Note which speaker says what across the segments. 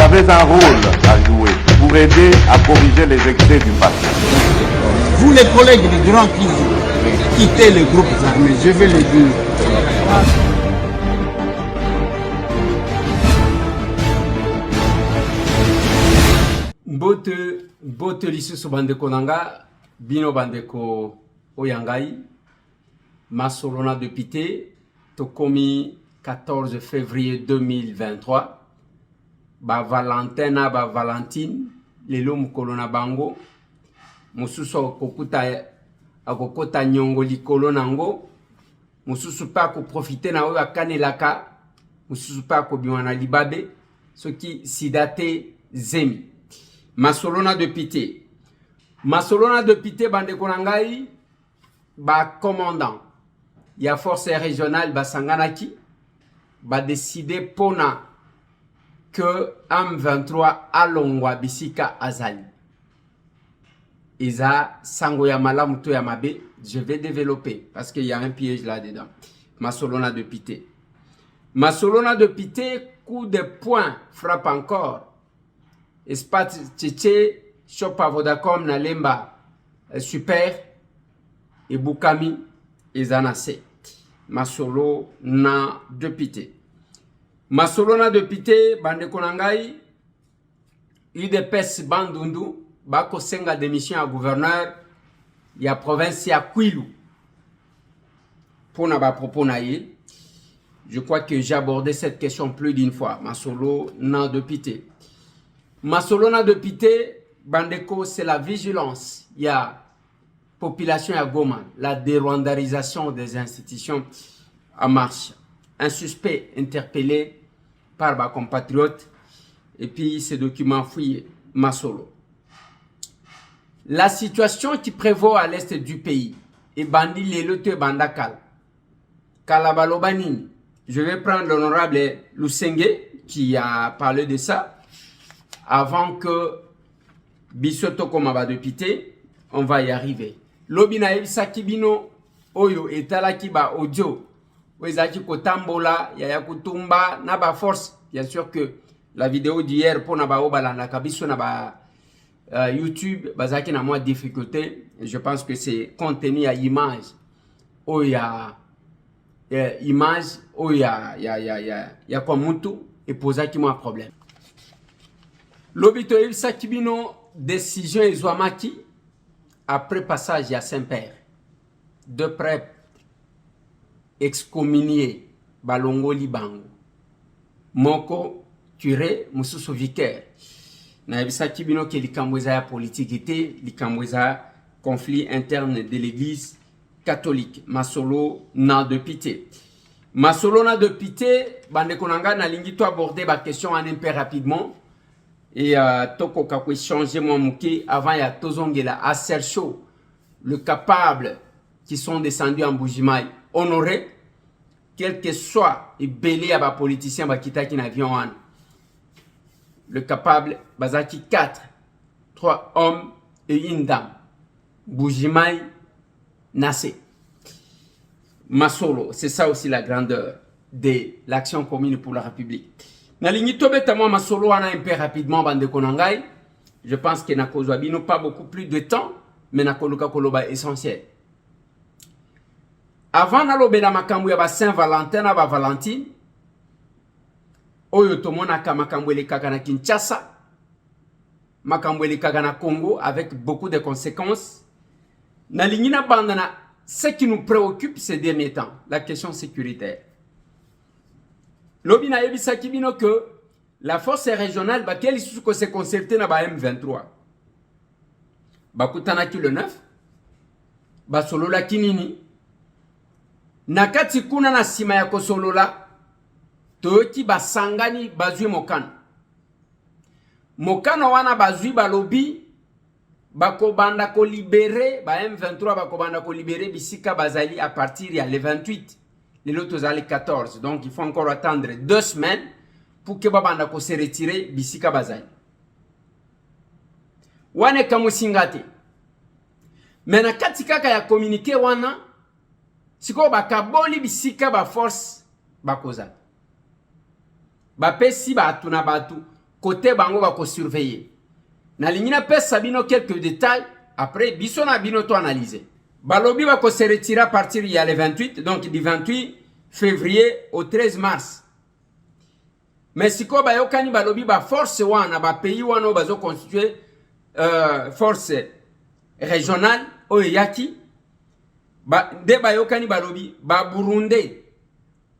Speaker 1: avez un rôle à jouer pour aider à corriger les excès du passé.
Speaker 2: Vous les collègues du Grand qui quittez les groupes armés, je vais le dire.
Speaker 3: Bote lisusu bandeko nanga bino bandeko oyangai masolona député tokomi 14 février 2023 ba Valentina ba Valentine lelo mukolo na bango mususu akokota nyongo likolo nango mususu pa ko profiter na oyo akanelaka mususu pa ko biwana libabe soki sidate zemi Masolona député. Masolona député bandeko nangai ba commandant ya force régionale ba sanganaki ba décider pona que M23 alongwa bisika azali. Isa sango ya malamu to ya mabe, je vais développer parce qu'il y a un piège là-dedans. Masolona député. Masolona député, coup de poing frappe encore. Espace Tchétché, Chopa Vodacom, Nalemba, Super, et Boukami, et Zanase. Masolo na député. Masolo na député, Bande Konangai, UDPS Bandundu, Bako Senga démission à gouverneur, il y a province ya Kwilu. Pour n'a propos naïe, je crois que j'ai abordé cette question plus d'une fois. Masolo na député. Masolona député, Bandeko, c'est la vigilance. Il y a population à Goma, la dérwandarisation des institutions en marche. Un suspect interpellé par ma compatriote et puis ces documents fouillés. Masolo. La situation qui prévaut à l'est du pays est bandi lelote bandakal. Kalabalobanini. Je vais prendre l'honorable Lusenge qui a parlé de ça. Avant que Bisoto Komaba député, on va y arriver. Lobina Sakibino Oyo et Talakiba Audio, Wezaki Kotambola, Yaya Kutumba, Naba Force. Bien sûr que la vidéo d'hier pour Naba Obala Nakabiso Naba YouTube, Bazaki n'a moins de difficulté. Je pense que c'est contenu à image. Oya image, Oya ya quoi mutu et Posaki moi problème. Lobito Ilsa Kibino, décision Izwamaki, après passage à Saint-Père, deux prêtres excommuniés, Balongo Libango, Moko, curé, Moussousou vicaire. Na Ilsa Kibino qui likamweza ya politique, likamweza conflit interne de l'église catholique, Masolo na député. Masolo na député, Bandekonanga na lingito aborder la question en un peu rapidement. Et toko kakwe changer moi mouké avant ya tozongela à Sercho le capable qui sont descendus en Bougimaï honoré quel que soit et belé à ba politicien ba kitaki na avion an le capable bazaki 3 hommes et une dame Bougimaï Nassé Masolo, c'est ça aussi la grandeur de l'action commune pour la République. Nalingito betamo masolo wana un peu rapidement bande konangai. Je pense que nakozwabino pas beaucoup plus de temps, mais nakoluka koloba essentiel. Avant nalobela makambo ya ba Saint-Valentin na ba Valentine, oyo tomona ka makambo elekaka na Kinshasa, makambo elekaka na Congo avec beaucoup de conséquences. Nalingina bandana ce qui nous préoccupe ces derniers temps, la question sécuritaire. Lobina yebisa kibino que la force régionale bakeli suko se concerté na ba M23. Bakutana ki le 9. Basolola kinini. Nakati kuna na sima ya kosolola toyoki basangani bazui mokano. Mokano wana bazui balobi bakobanda ko libérer ba M23 bakobanda ko libérer bisika bazali à partir ya le 28. Les autres allaient 14. Donc, il faut encore attendre 2 semaines pour que Babanda se retire Bisika Bazai. Wane kamusingate. Mena katikaka ya communiqué wana siko bakaboli Bisika ba force bakoza. Bapesi batu na batu côté bango va ko surveiller. Na lingina pesa bino quelques détails après biso na bino to analyser. Balobi va ko se retirer à partir il y a le 28 donc du 28 février au 13 mars. Mais si ko ba yokani balobi ba force wana ba pays wana bazo constituer force régionale o yaki ba de ba yokani balobi ba Burundi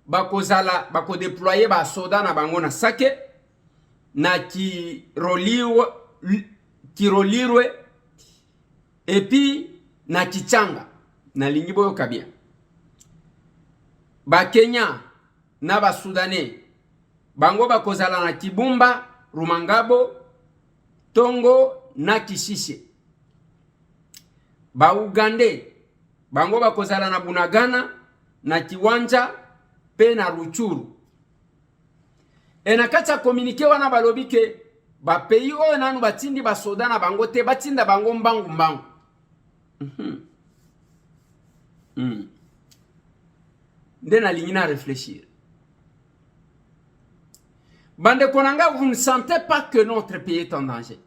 Speaker 3: ba kozala ba ko déployer ba soda na bango na sake na ki rolirwe et puis na kichanga na lingibo yo kabia ba Kenya na ba Soudanais bango ba kozala na Kibumba, Rumangabo, Tongo na Kishishe. Ba Ugande bango ba kozala na Bunagana na Kiwanja pe na Ruchuru. E na kati communiqué wana balobi ke ba pays oyo nanu batindi ba soda na bango te batinda bango mbangu mbangu. Nde na lingina réfléchir. Bande Konanga, vous ne sentez pas que notre pays est en danger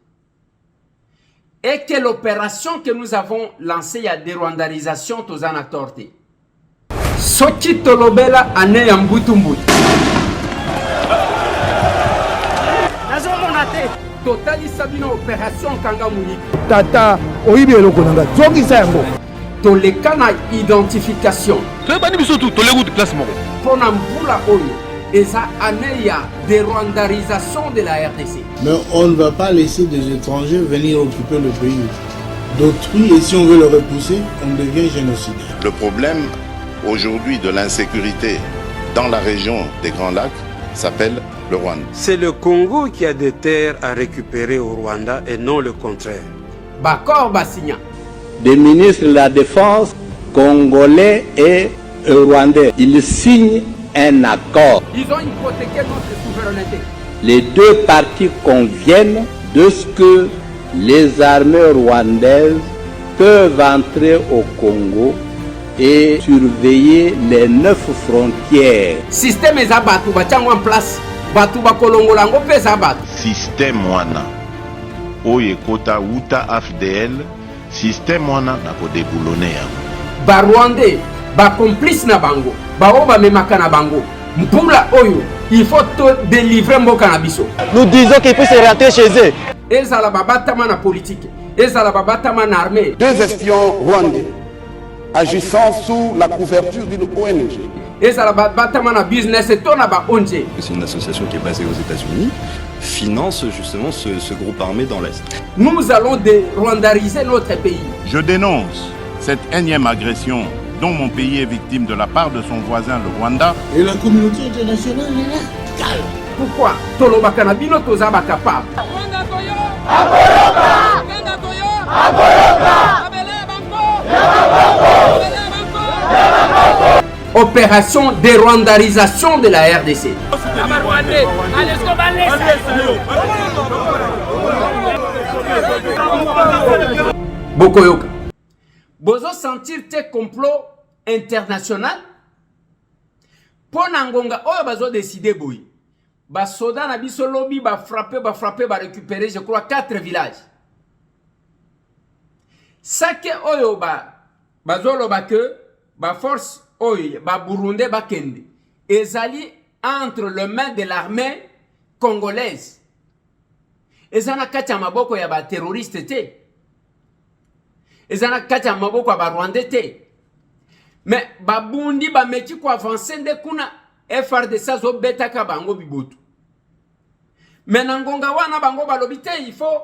Speaker 3: et que l'opération que nous avons lancée, il y a des rwandarisations aux anatortes. Soki tolobela ane ya mbutumbu. Totali sabina opération kanga muni.
Speaker 4: Tata oyibi eloko nanga zongisa yango.
Speaker 3: Toleka na identification.
Speaker 4: Tobani biso tu tolegu de classe moko.
Speaker 3: Pona mbula oyo. Et ça année ya des rwandarisations de la RDC.
Speaker 5: Mais on ne va pas laisser des étrangers venir occuper le pays d'autrui et si on veut le repousser, on devient génocidaire.
Speaker 6: Le problème aujourd'hui de l'insécurité dans la région des Grands Lacs s'appelle le Rwanda.
Speaker 7: C'est le Congo qui a des terres à récupérer au Rwanda et non le contraire.
Speaker 3: Bakor Bassigna.
Speaker 8: Des ministres de la Défense congolais et rwandais. Ils signent un accord.
Speaker 3: Ils ont hypothéqué notre souveraineté.
Speaker 8: Les deux parties conviennent de ce que les armées rwandaises peuvent entrer au Congo et surveiller les 9 frontières.
Speaker 3: Système ezabatu bachango en place. Batu bakolongolango pesa batu.
Speaker 6: Système wana oye kota uta AFDL système wana na ko déboulonner.
Speaker 3: Ba Rwandais ba complice na bango ba oba memaka na bango mpula oyo il faut te délivrer mboka na biso.
Speaker 4: Nous disons qu'ils puissent rentrer chez eux.
Speaker 3: Ezala babatama na politique, ezala babatama na armée.
Speaker 9: Deux espions rwandais agissant sous la couverture d'une ONG.
Speaker 3: Ezala babatama na business et tona ba ONG.
Speaker 10: C'est une association qui est basée aux États-Unis, finance justement ce groupe armé dans l'Est.
Speaker 3: Nous allons rwandariser notre pays.
Speaker 1: Je dénonce cette énième agression dont mon pays est victime de la part de son voisin le Rwanda.
Speaker 5: Et la communauté internationale est là. Calme.
Speaker 3: Pourquoi tolobaka na bino tozaba capable. Opération de rwandarisation de la RDC. Bokoyoka. Bozo sentir tes complots international pona ngonga oyo bazo décider boy ba soda na biso lobi ba frapper ba récupérer je crois 4 villages sake oyo bazo loba que ba force oyo ba Burundi ba kende ezali entre les mains de l'armée congolaise ezana kati ya maboko ya ba terroriste te ezana kati ya maboko ya ba Rwandais te. Mais babundi ba meti ko avancer nde kuna FRDC zo betaka bango bibotu. Mais nangonga wana bango balobite il faut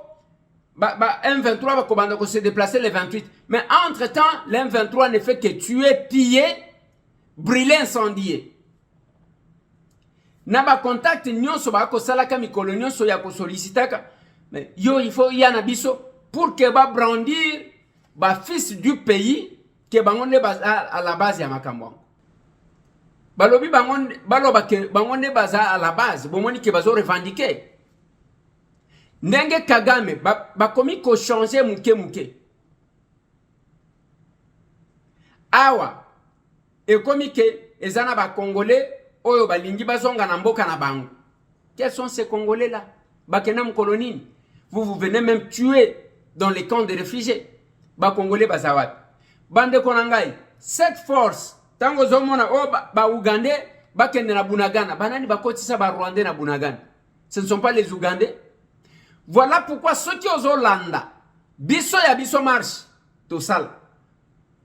Speaker 3: M23 va komanda ko se déplacer le 28. Mais entre-temps, l'M23 ne fait que tuer, piller, brûler, incendier. Na ba contact nyonso ba ko salaka mikolo nyonso ya ko sollicitaka. Mais yo il faut yana biso pour que ba brandir ba fils du pays que bangonde baza à la base ya makambo. Balobi bangonde baloba ke bangonde baza à la base, bomoni ke bazo revendiquer. Ndenge Kagame ba komi ko changer muke. Awa e komi ke ezana ba congolais oyo balingi bazonga na mboka na bango. Quels sont ces congolais là? Bakenam colonie. Vous venez même tuer dans les camps de réfugiés. Ba Congolais bazawat. Bande konangai. Cette force, tango zomona o ba Ougandais, ba kende na Bunagana. Banani ba kotisa ba Rwandais na Bunagana. Ce ne sont pas les Ougandais. Voilà pourquoi ceux qui osent Hollanda, biso ya biso marche, tout ça,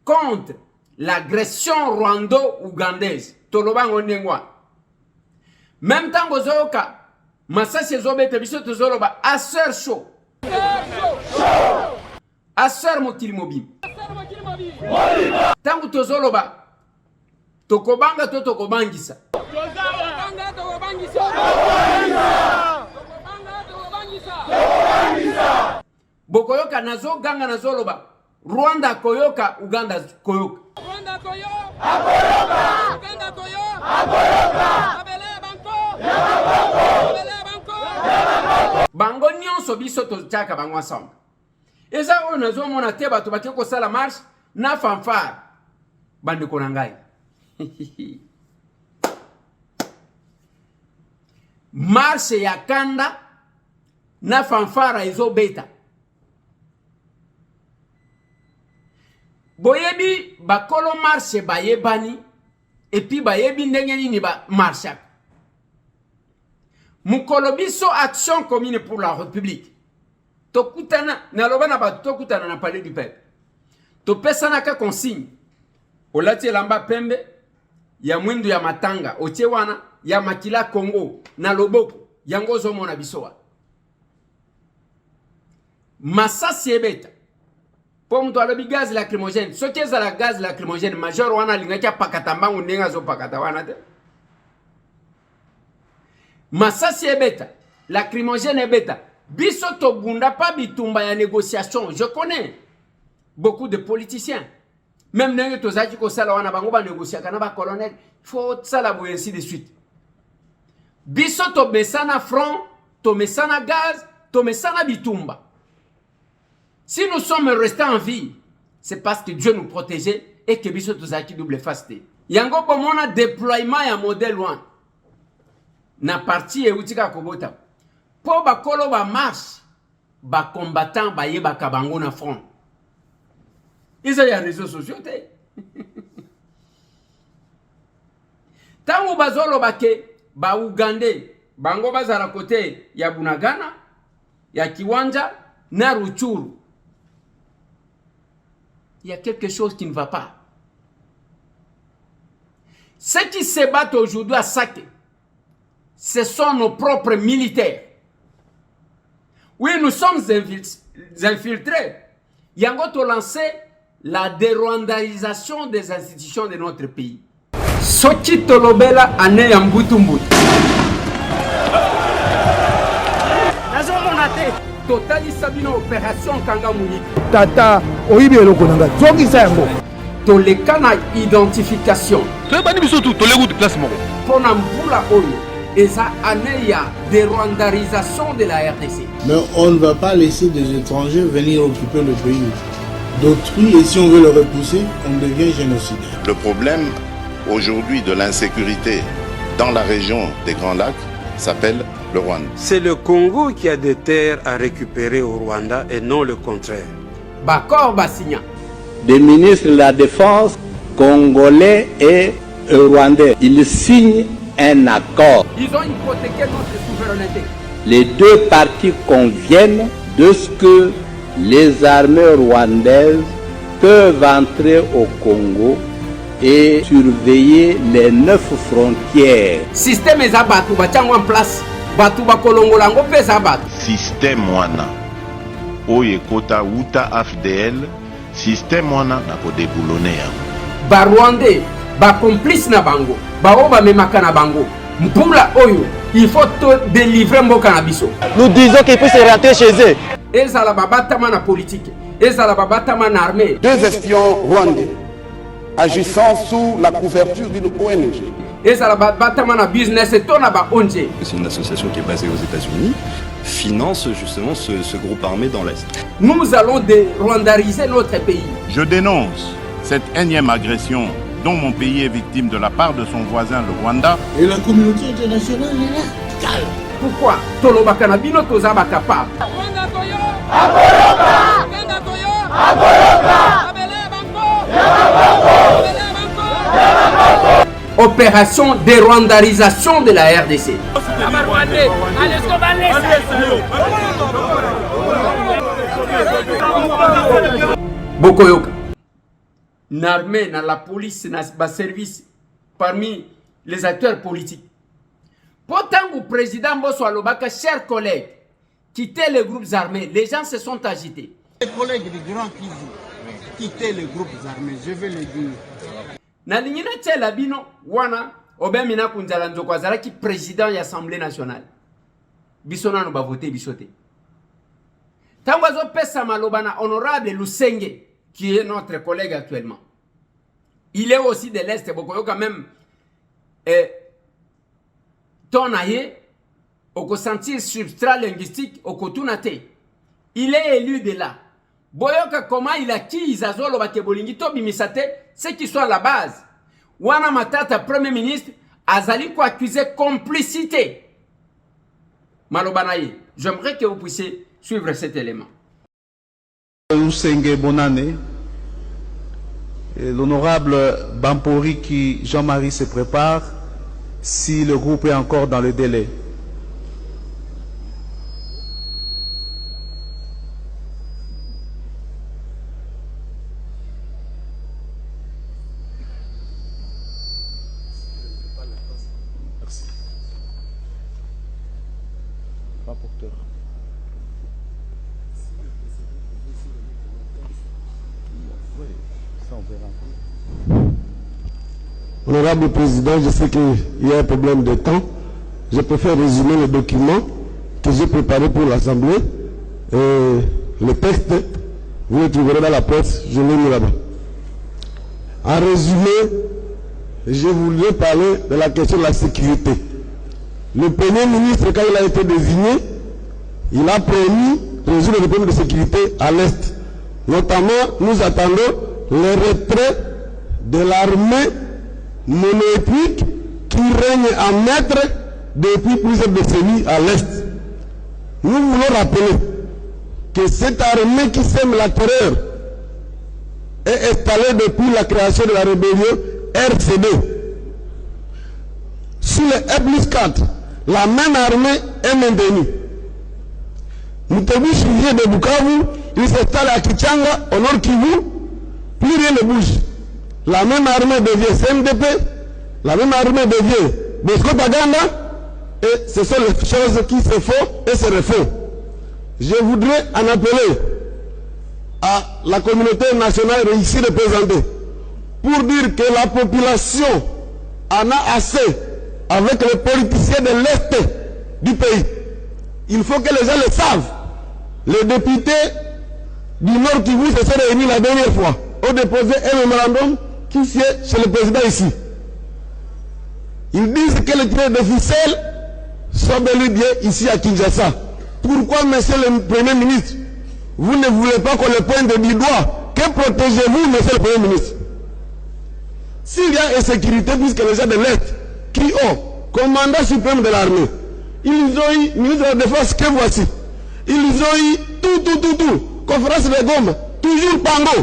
Speaker 3: contre l'agression rwando-ougandaise. Tolobango nengwa. Même temps gozoka, masasi ezobete biso tozoloba asser chaud. Asser mokili mobile. Tangu tozoloba tokobanga to tokobangisa. Bokoyoka nazo ganga nazoloba Rwanda koyoka Uganda koyoka. Rwanda koyo akoyoka. Uganda koyo akoyoka. Abele banko. Bango nyonso biso tozaka bango ensemble. Eza on nazo mona te bato bakeko sala marche na fanfare. Bande konangai. Marche ya kanda na fanfara ezo beta. Boyebi bakolo marche bayebani et puis bayebi ndenge nini ba marche. Mukolo biso action commune pour la République. Tokutana na lobana ba tokutana na palais du peuple. To pesana ka consigne. Olati lamba pembe ya mwindu ya matanga otie wana ya makila Congo na loboko yango zo mona bisoa. Masasi ebeta. Pour mtu alobi gaz lacrymogène. Ce qui est la gaz lacrymogène major wana lingaki pakatamba ndenga zo pakata wana te. Masasi ebeta. Lacrymogène ebeta. Biso to bunda pa bitumba ya négociation. Je connais beaucoup de politiciens. Même nenge tozaki ko sala wana bango ba négocier kana ba colonel. Faut sala bo ainsi de suite. Biso to mesana front, to mesana gaz, to mesana bitumba. Si nous sommes restés en vie, c'est parce que Dieu nous protégeait et que biso tozaki double face. Yango pomona déploiement ya modèle 1. Na parti e utika kobota. Po ba kolo ba marche, ba combattant ba yeba kabango na front. Ils ont les réseaux sociaux. Tango bazolo bake ba Ougandais, bango bazala côté ya Bunagana, ya Kiwanja, na Ruchuru. Il y a quelque chose qui ne va pas. Ceux qui se battent aujourd'hui à Saké, ce sont nos propres militaires. Oui, nous sommes infiltrés. Yango to lancé la dérwandarisation des institutions de notre pays. Soki tolobela ane ya mbutu mbutu. Nazo monate. Totali sabino opération kanga muniki.
Speaker 4: Tata oyibi eloko nanga. Zongi sango.
Speaker 3: Toleka na identification.
Speaker 4: Toyebani biso tu tolegu de classe moko.
Speaker 3: Pona mbula oyo eza ane ya dérwandarisation de la RDC.
Speaker 5: Mais on ne va pas laisser des étrangers venir occuper le pays d'autrui et si on veut le repousser, on devient génocidaire.
Speaker 6: Le problème aujourd'hui de l'insécurité dans la région des Grands Lacs s'appelle le Rwanda.
Speaker 7: C'est le Congo qui a des terres à récupérer au Rwanda et non le contraire.
Speaker 3: Bakor Basigna.
Speaker 8: Des ministres de la Défense congolais et rwandais. Ils signent un accord.
Speaker 3: Ils ont hypothéqué notre souveraineté.
Speaker 8: Les deux parties conviennent de ce que les armées rwandaises peuvent entrer au Congo et surveiller les 9 frontières.
Speaker 3: Système ezabatu bachango en place. Batu bakolongola ngo pesa batu.
Speaker 6: Système wana oye kota uta AFDL, système wana na ko déboulonner yango.
Speaker 3: Ba Rwandais, ba complice na bango, ba oba memaka na bango. Mpula oyo, il faut te délivrer mboka na biso.
Speaker 4: Nous disons qu'ils puissent rentrer chez eux.
Speaker 3: Ezala babatama na politique, ezala babatama na armée.
Speaker 9: Deux espions rwandais agissant sous la couverture d'une ONG.
Speaker 3: Ezala babatama na business et tona ba ONG.
Speaker 10: C'est une association qui est basée aux États-Unis, finance justement ce groupe armé dans l'Est.
Speaker 3: Nous allons rwandariser notre pays.
Speaker 1: Je dénonce cette énième agression dont mon pays est victime de la part de son voisin le Rwanda.
Speaker 2: Et la communauté internationale est là, calme.
Speaker 3: pourquoi tolobaka na bino tozaba capable. Opération de rwandarisation de la RDC. Bokoyoka. L'armée, la police, le service parmi les acteurs politiques. Pourtant, le président Bosso Alobaka, chers collègues, quittez les groupes armés. Les gens se sont agités.
Speaker 2: Les collègues du Grand Kivu, quittez les groupes armés, je vais le dire.
Speaker 3: Na lingina tela bino wana obemina kunzala nzoko azala ki président de l'Assemblée nationale. Bisona no ba voter bisote. Tango zo pesa malobana honorable Lusenge qui est notre collègue actuellement. Il est aussi de l'Est, Bokoyo quand même ton aïe au sentir substrat linguistique au kotunate. Il est élu de là. Boyoka comment il a qui Izazolo Bakebolingi to bimisate, c'est qui soit la base. Wana Matata premier ministre azali ko accusé complicité. Malobanaye, j'aimerais que vous puissiez suivre cet élément.
Speaker 5: Lusenge Bonane, l'honorable Bampori qui Jean-Marie se prépare si le groupe est encore dans le délai. Merci. Rapporteur.
Speaker 11: Honorable Président, je sais qu'il y a un problème de temps. Je préfère résumer le document que j'ai préparé pour l'Assemblée. Le texte, vous le trouverez dans la presse, je l'ai mis là-bas. En résumé, je voulais parler de la question de la sécurité. Le Premier ministre, quand il a été désigné, il a promis de résoudre les problèmes de sécurité à l'Est. Notamment, nous attendons le retrait de l'armée monoethnique qui règne en maître depuis plusieurs décennies à l'Est. Nous voulons rappeler que cette armée qui sème la terreur est installée depuis la création de la rébellion RCD. Sous le E+4, la même armée est maintenue. Mutebushi vient de Bukavu, il s'installe à Kichanga, au nord Kivu, plus rien ne bouge. La même armée devient CNDP, la même armée devient Bosco Taganda, et ce sont les choses qui se font et se refont. Je voudrais en appeler à la communauté nationale ici représentée pour dire que la population en a assez avec les politiciens de l'Est du pays. Il faut que les gens le savent. Les députés du Nord Kivu se sont réunis la dernière fois, ont déposé un mémorandum qui sied chez le président ici. Ils disent que les tireurs de ficelle sont bel et bien ici à Kinshasa. Pourquoi, monsieur le Premier ministre, vous ne voulez pas qu'on le pointe du doigt? Que protégez-vous, monsieur le Premier ministre? S'il y a insécurité, puisque les gens de l'Est qui ont commandant suprême de l'armée, ils ont eu ministre de la Défense que voici. Ils ont eu tout. Conférence de Goma, toujours Pango.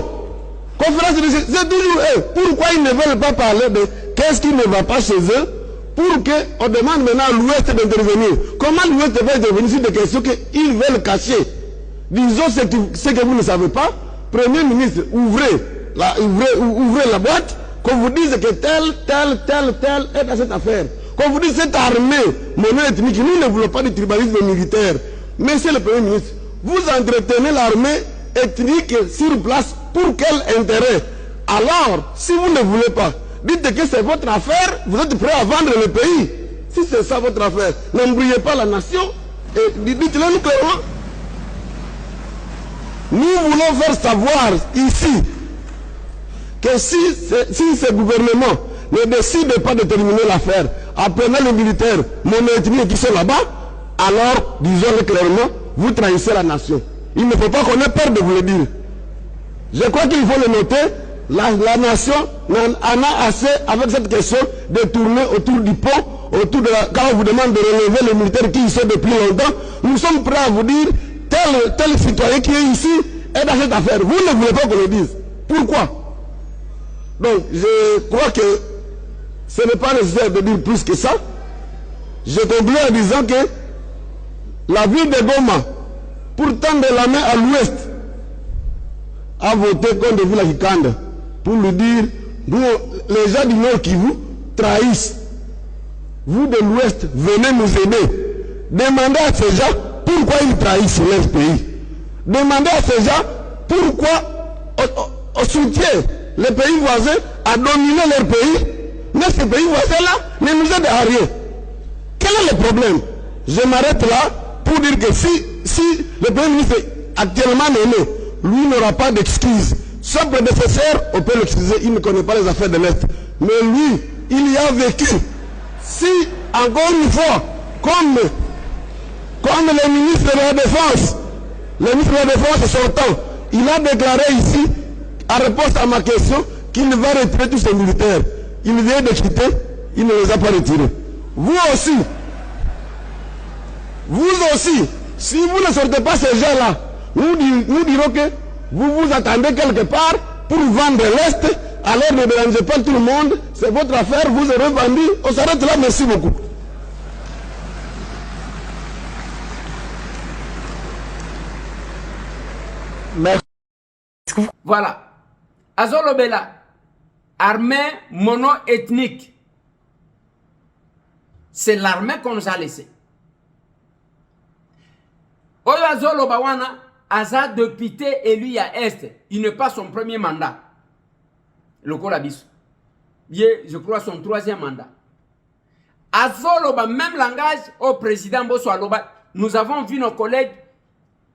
Speaker 11: Conférence de... C'est toujours eux. Pourquoi ils ne veulent pas parler de qu'est-ce qui ne va pas chez eux pour qu'on demande maintenant à l'Ouest d'intervenir? Comment l'Ouest va intervenir sur des questions qu'ils veulent cacher? Disons ce que vous ne savez pas. Premier ministre, ouvrez la boîte, qu'on vous dise que tel est dans cette affaire. Qu'on vous dise cette armée mono-ethnique, nous ne voulons pas du tribalisme militaire. Monsieur le Premier ministre, vous entretenez l'armée ethnique sur place pour quel intérêt? Alors, si vous ne voulez pas, dites que c'est votre affaire, vous êtes prêt à vendre le pays. Si c'est ça votre affaire, n'embrouillez pas la nation et dites-le nous clairement. Nous voulons faire savoir ici que si ce gouvernement ne décide pas de terminer l'affaire, apprenant les militaires mono-ethniques qui sont là-bas, alors, disons-le clairement, vous trahissez la nation. Il ne faut pas qu'on ait peur de vous le dire. Je crois qu'il faut le noter, la nation en a assez avec cette question de tourner autour du pot autour de la... Quand on vous demande de relever les militaires qui y sont depuis longtemps, nous sommes prêts à vous dire tel citoyen qui est ici est dans cette affaire. Vous ne voulez pas qu'on le dise. Pourquoi? Donc, je crois que ce n'est pas nécessaire de dire plus que ça. Je conclue en disant que la ville de Goma, pour tendre la main à l'ouest, a voté contre Vila Kikanda pour lui dire, nous, les gens du Nord qui vous trahissent. Vous de l'ouest, venez nous aider. Demandez à ces gens pourquoi ils trahissent leur pays. Demandez à ces gens pourquoi on soutient les pays voisins à dominer leur pays, mais ces pays voisins-là ne nous aident à rien. Quel est le problème? Je m'arrête là pour dire que si le Premier ministre actuellement nommé, lui n'aura pas d'excuses. Son prédécesseur, on peut l'excuser, il ne connaît pas les affaires de l'Est. Mais lui, il y a vécu. Si, encore une fois, comme le ministre de la Défense, sortant, il a déclaré ici, en réponse à ma question, qu'il va retirer tous ses militaires. Il vient de quitter, il ne les a pas retirés. Vous aussi, si vous ne sortez pas ces gens-là, nous dirons que vous vous attendez quelque part pour vendre l'Est, alors ne dérangez pas tout le monde, c'est votre affaire, vous aurez vendu, on s'arrête là, merci beaucoup.
Speaker 3: Merci. Voilà. Azolobela, armée mono-ethnique. C'est l'armée qu'on nous a laissée. Oyo Azolobawana, Aza député élu à Est. Il n'est pas son premier mandat. Le Kolabis. Je crois son troisième mandat. Azoloba, même langage au président Bosso Aloba, nous avons vu nos collègues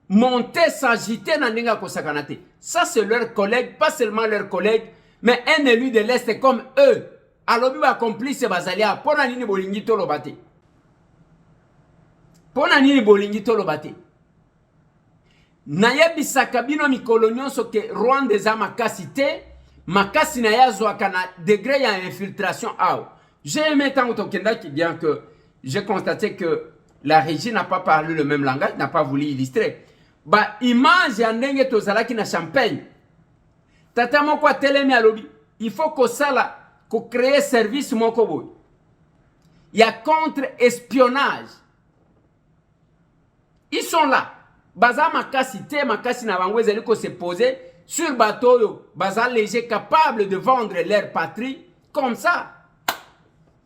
Speaker 3: monter, s'agiter dans Ninga Kosakanate. Ça, c'est leurs collègues, pas seulement leurs collègues, mais un élu de l'Est comme eux. Alobi va accomplir ce basalia. Pona nini bolingi tolo bate. Pona nini bolingi tolo bate. Nayebi sakabino mikolo nyonso ke Rwanda za makasi te, makasi na yazo akana degré ya infiltration ao. J'ai aimé tant que bien que j'ai constaté que la régie n'a pas parlé le même langage, n'a pas voulu illustrer. Ba image ya ndenge tozalaki na champagne. Tata moko telemi alobi, il faut que sala ko créer service moko boy. Il y a contre-espionnage. Ils sont là. Baza makasi te, makasi na bango ezali ko se poser sur bateau yo, baza léger capable de vendre leur patrie comme ça.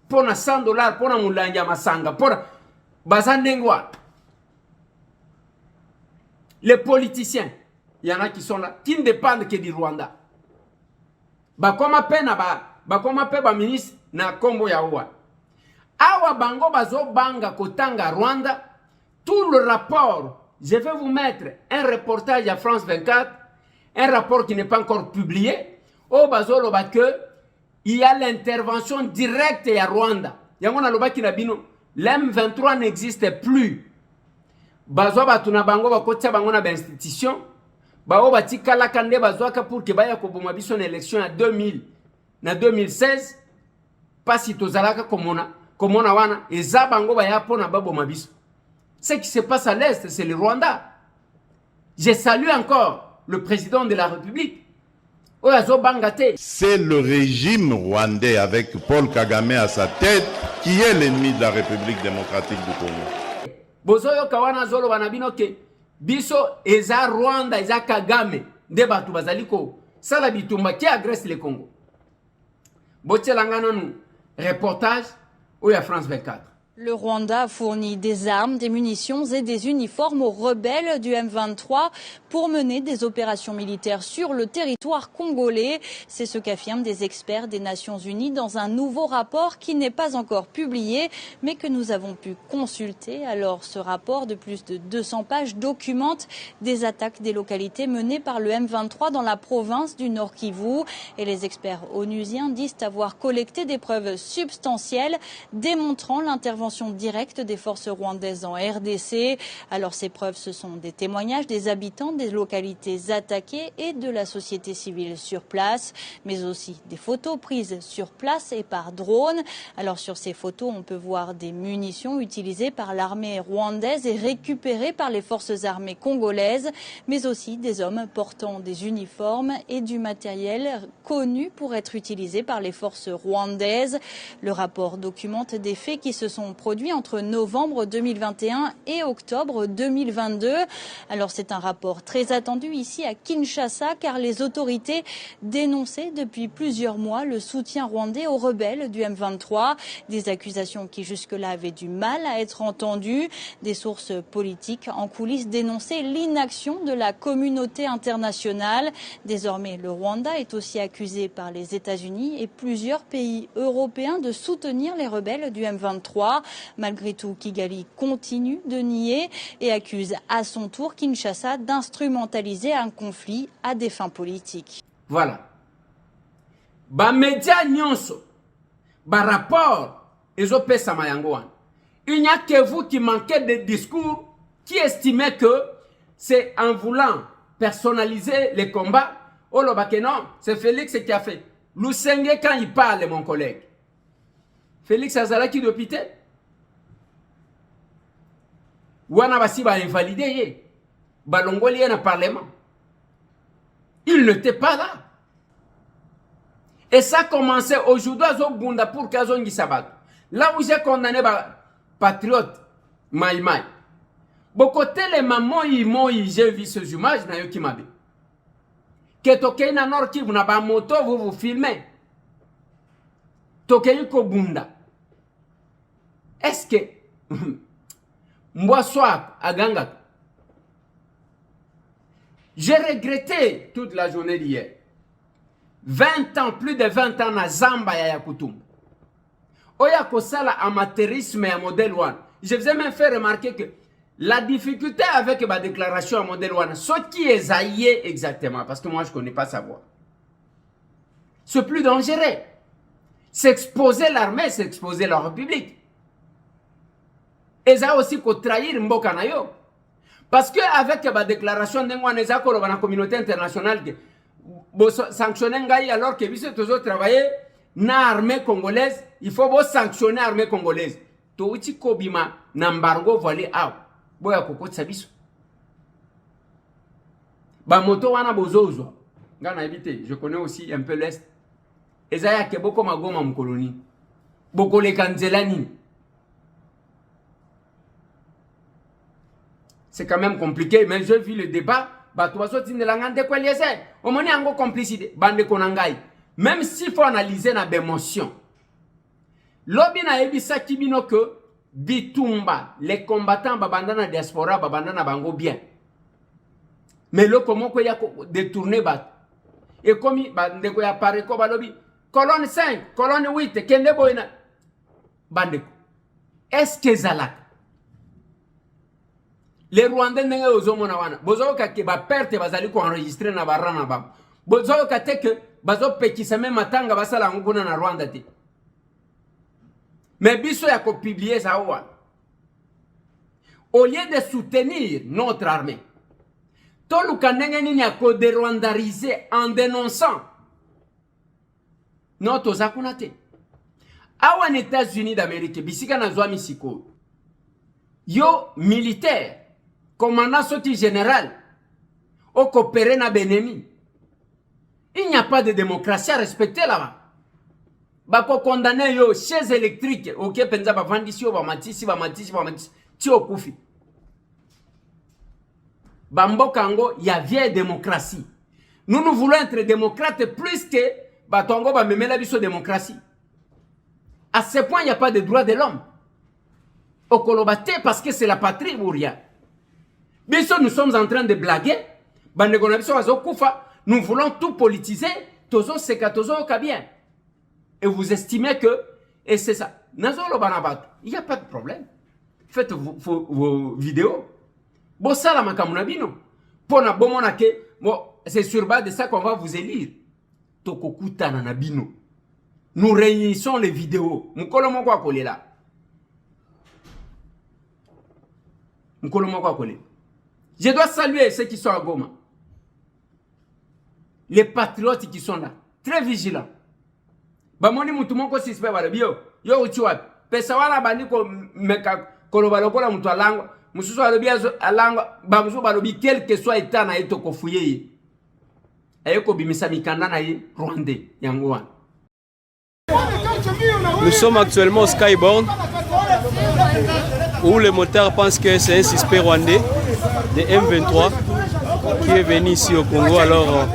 Speaker 3: Pour $100, pour mulanja masanga, pour baza ndengwa. Les politiciens, il y en a qui sont là, qui ne dépendent que du Rwanda. Bakoma pena bakoma pe ba ministre na Kombo ya Oua. Awa bango bazo banga kotanga Rwanda, tout le rapport. Je vais vous mettre un reportage à France 24, un rapport qui n'est pas encore publié, au Bazolo que il y a l'intervention directe à Rwanda. Yangona loba kinabino, l'M23 n'existe plus. Bazo batuna bango bakotsa bango na institution, bao batika la kande bazoaka pour que baya ko boma biso na élection en 2000 na 2016 pas si tozalaka komona wana eza bango baya pona babo mabiso. Ce qui se passe à l'Est, c'est le Rwanda. Je salue encore le président de la République.
Speaker 6: C'est le régime rwandais avec Paul Kagame à sa tête qui est l'ennemi de la République démocratique du Congo.
Speaker 3: Bozoyo kawana zolo banabino ke biso eza Rwanda eza Kagame nde batu bazaliko sala bitumba qui agresse le Congo. Botselangana nous reportage ou ya France 24.
Speaker 12: Le Rwanda fournit des armes, des munitions et des uniformes aux rebelles du M23 pour mener des opérations militaires sur le territoire congolais. C'est ce qu'affirment des experts des Nations Unies dans un nouveau rapport qui n'est pas encore publié, mais que nous avons pu consulter. Alors, ce rapport de plus de 200 pages documente des attaques des localités menées par le M23 dans la province du Nord Kivu. Et les experts onusiens disent avoir collecté des preuves substantielles démontrant l'intervention intervention directe des forces rwandaises en RDC. Alors ces preuves, ce sont des témoignages des habitants des localités attaquées et de la société civile sur place, mais aussi des photos prises sur place et par drone. Alors sur ces photos, on peut voir des munitions utilisées par l'armée rwandaise et récupérées par les forces armées congolaises, mais aussi des hommes portant des uniformes et du matériel connu pour être utilisé par les forces rwandaises. Le rapport documente des faits qui se sont produits entre novembre 2021 et octobre 2022. Alors c'est un rapport très attendu ici à Kinshasa car les autorités dénonçaient depuis plusieurs mois le soutien rwandais aux rebelles du M23. Des accusations qui jusque-là avaient du mal à être entendues. Des sources politiques en coulisses dénonçaient l'inaction de la communauté internationale. Désormais, le Rwanda est aussi accusé par les États-Unis et plusieurs pays européens de soutenir les rebelles du M23. Malgré tout, Kigali continue de nier et accuse à son tour Kinshasa d'instrumentaliser un conflit à des fins politiques.
Speaker 3: Voilà. Ba média nyonso, ba rapport, ezopesa mayangoan. Il n'y a que vous qui manquez de discours, qui estimez que c'est en voulant personnaliser les combats. Oh le baké non, c'est Félix qui a fait. Lusenge quand il parle, mon collègue. Félix Azalaki d'hôpité. Wana basi ba invalidé ye. Balongoli na parlement. Il n'était pas là. Et ça commençait aujourd'hui à Zogunda pour Kazongi Sabat. Là où j'ai condamné patriote Maïmaï. Bokote les mamans j'ai vu ces images na yoki mabe. Que tokei na Nord Kivu na ba moto vous filmez. Tokei ko bunda. Est-ce que Mboaswa Aganga? J'ai regretté toute la journée d'hier. 20 ans, plus de 20 ans na Zamba ya Yakutum. Oya kosala amateurisme à modèle 1. Je vous ai même fait remarquer que la difficulté avec ma déclaration à modèle 1, ce qui est zaillé exactement, parce que moi je ne connais pas sa voix. C'est plus dangereux. S'exposer l'armée, c'est exposer la République. Et ça aussi qu'on trahir Mboka na yo. Parce que avec ma déclaration de la communauté internationale, sanctionner Ngaï alors que vous toujours travaillé na armée congolaise, il faut sanctionner l'armée congolaise. To uti kobima nambargo voile out. Boya kokoti sabiso. Ba moto wana bozozo. Ngana éviter, je connais aussi un peu l'est. Ezaya ke boko magoma mkoloni. Boko le kanzelani. C'est quand même compliqué, mais je vis le débat. Même s'il faut analyser na d'émotion. Lobi na ebisa kibino que bitumba les combattants babandana diaspora babandana bango bien. Mais le comment ko ya détourner bat. Et comme bande ko ya pare ko balobi colonne 5, colonne 8 kende boyna bande. Est-ce que zalak les Rwandais n'ont pas ozomona wana bozo ka ke ba perte bazali ko enregistrer na barana ba bozo ka te que bazo pekisa même matanga basala nguna na Rwanda te mais biso ya ko publier ça wa au lieu de soutenir notre armée to lukanenge nini ya ko dérwandariser en dénonçant notre zakunate awa les États-Unis d'Amérique bisika na zwa misiko yo militaire commandant sorti général au coopérer na benemi. Il n'y a pas de démocratie à respecter là-bas. Bako condamner yo chaise électrique OK penza ba vandisi yo ba matisi ti okufi. Bamboka ngo ya vieille démocratie. Nous voulons être démocrates plus que batongo ba memela biso démocratie. À ce point il n'y a pas de droits de l'homme. Au Kolobate parce que c'est la patrie ou rien. Bien sûr, nous sommes en train de blaguer. Nous voulons tout politiser. Et vous estimez que, et c'est ça. Il n'y a pas de problème. Faites vos vidéos. C'est sur base de ça qu'on va vous élire. Nous réunissons les vidéos. Je dois saluer ceux qui sont à Goma. Les patriotes qui sont là, très vigilants. Bamoni mutumoko sispe barabio. Yo uchiwa. Pesa wala bandiko meka kolobalokola mutu alangwa. Mususu alobia alangwa. Bamusu balobi quel que soit état na eto kofuye. Ayeko bimisa mikanda na ye Rwandais yangoan.
Speaker 13: Nous sommes actuellement au Skyborn où les motards pensent que c'est un suspect rwandais de M23 qui est venu ici au Congo. Alors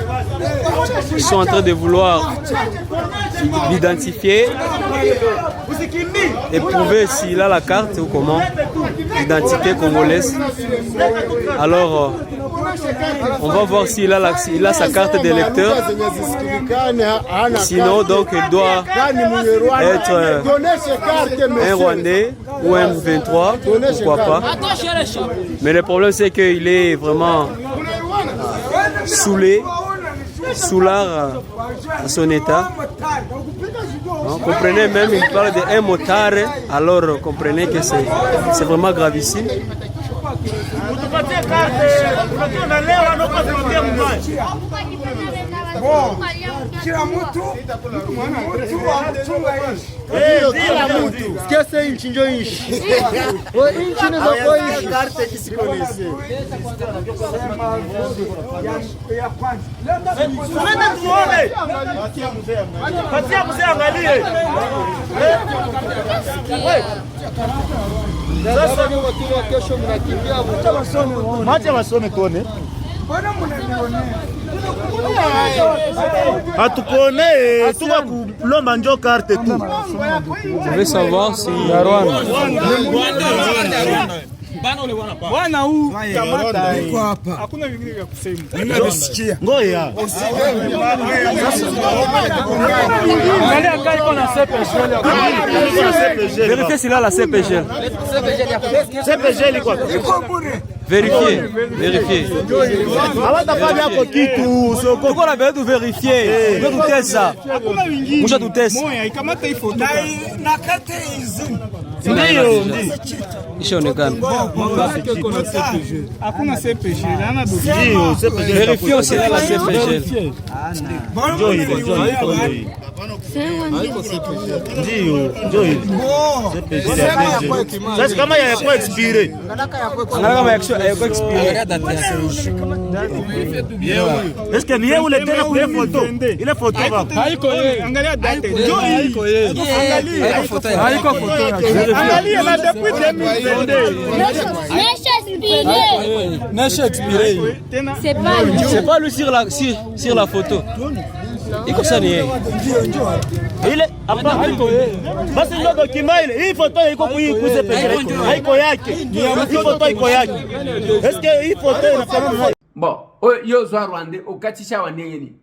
Speaker 13: ils sont en train de vouloir l'identifier et prouver s'il a la carte ou comment, l'identité congolaise. Alors on va voir s'il a sa carte d'électeur. Sinon, donc, il doit être un Rwandais ou un M23, pourquoi pas. Mais le problème, c'est qu'il est vraiment saoulé, soulard à son état. Comprenez même, il parle d'un motard, alors comprenez que c'est vraiment gravissime. Je vais savoir si vérifiez s'il a la CPG. Vérifiez. Pourquoi la vérité vérifier? Vous doutez ça. Vous doutez ça. Vérifions s'il a la CPG.
Speaker 14: Sasa kama yako expire.
Speaker 13: Kama yako expire.
Speaker 14: Est-ce que ni yeye ule tena kule photo? Ile photo haiko yeye. Angalia date. Haiko yeye. Angalia photo. Haiko photo. Angalia la depuis 2022.
Speaker 13: Nesha expiré. C'est pas lui sur la photo. Iko sana yeye.
Speaker 14: Ile hapa haiko yeye. Basi ndio document ile. Hii photo iko kuikuze peke haiko yake. Hii photo iko yake. Est-ce que hii photo inafanana?
Speaker 3: Bon, yo zo Rwandais au katisha wanengeni.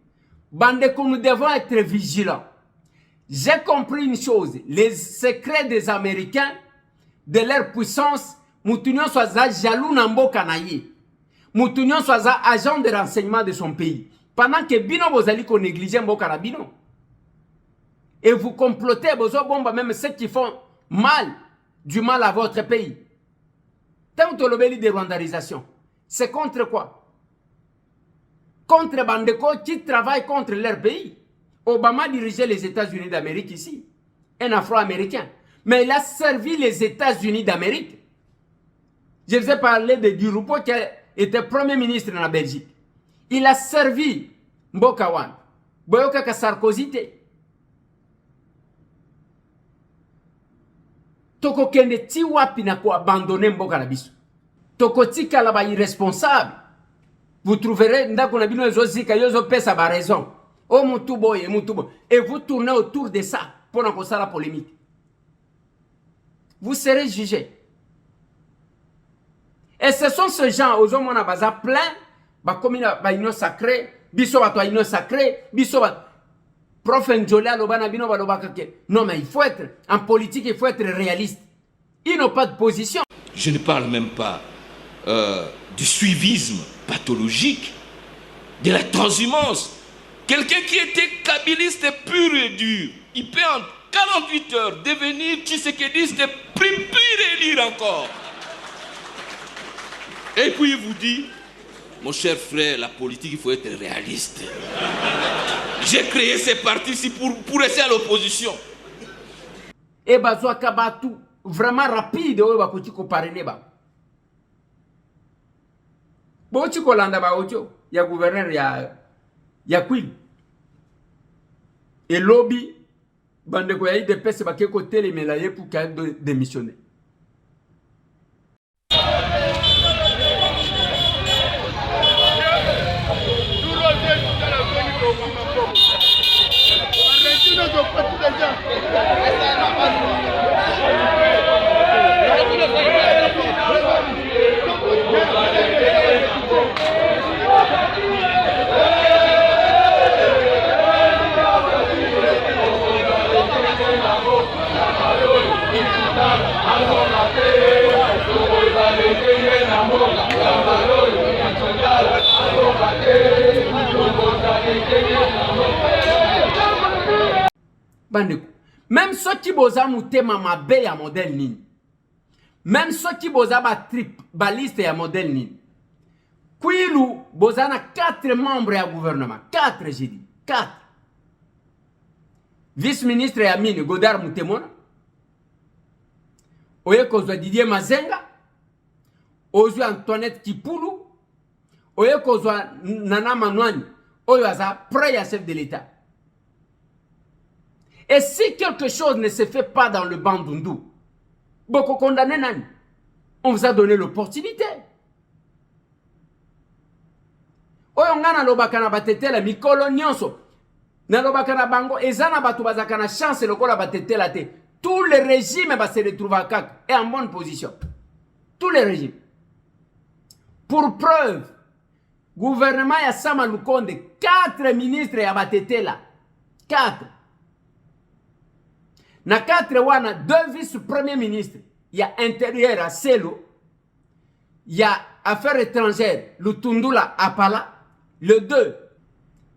Speaker 3: Bande comme nous devons être vigilants. J'ai compris une chose, les secrets des Américains de leur puissance, mutunyo swaza jaloux na mboka na ye. Mutunyo swaza agent de renseignement de son pays. Pendant que bino bozali ko négliger mboka na bino. Et vous complotez bozo bomba même ceux qui font du mal à votre pays. Tant que l'obéli de rwandarisation, c'est contre quoi? Contre Bandeko qui travaillent contre leur pays. Obama dirigeait les États-Unis d'Amérique ici, un Afro-Américain. Mais il a servi les États-Unis d'Amérique. Je vous ai parlé de Durupo qui était Premier ministre dans la Belgique. Il a servi Mbokawan. Boyoka ka Sarkozy te. Toko kende ti wapi na ko abandonner Mboka na biso. Toko tika la ba irresponsable. Vous trouverez ndako na bino ezozika yozo pesa ba raison. Oh mutuboye. Et vous tournez autour de ça pour en causer la polémique. Vous serez jugés. Et ce sont ces gens aux hommes on a baza plein. Bah comme il a ba union sacrée, biso ba toi union sacrée, biso ba prof Njola lobana bino ba lobaka ke. Non mais il faut être en politique, il faut être réaliste. Ils n'ont pas de position.
Speaker 15: Je ne parle même pas du suivisme pathologique, de la transhumance. Quelqu'un qui était kabiliste pur et dur, il peut en 48 heures devenir tshisekédiste pur et dur encore. Et puis il vous dit, mon cher frère, la politique, il faut être réaliste. J'ai créé ces partis-ci pour rester à l'opposition.
Speaker 3: Et bazwa kabatu vraiment rapide oyo bakoki ko parrainer ba. Bochi ko landa ba ocho ya gouverneur ya Kwil. Et lobby bande ko ya IDPS ba ke ko telemela ye pour qu'elle démissionner. Même ceux qui boza mutema mabe ya modèle nini. Même ceux qui boza ba trip baliste ya modèle nini. Kwilu boza na 4 membres ya gouvernement. 4 j'ai dit. 4. Vice-ministre ya mine Godard Mutemona. Oye kozwa Didier Mazenga. Oyo Antoinette Kipulu. Oye kozwa Nana Manouani. Oyo aza premier chef de l'État. Et si quelque chose ne se fait pas dans le Bandundu, beaucoup condamné nani. On vous a donné l'opportunité. Oyo ngana lobaka na batetela mikolo nyonso. Na lobaka na bango ezana batu bazaka na chance lokola batetela te. Tous les régimes va se retrouver à CAC et en bonne position. Tous les régimes. Pour preuve, gouvernement ya Sama Lukonde 4 ministres ya batetela. 4. Na 4 wana 2 vice-premiers ministres. Il y a intérieur à Selo. Il y a affaires étrangères Lutundula Apala. Le 2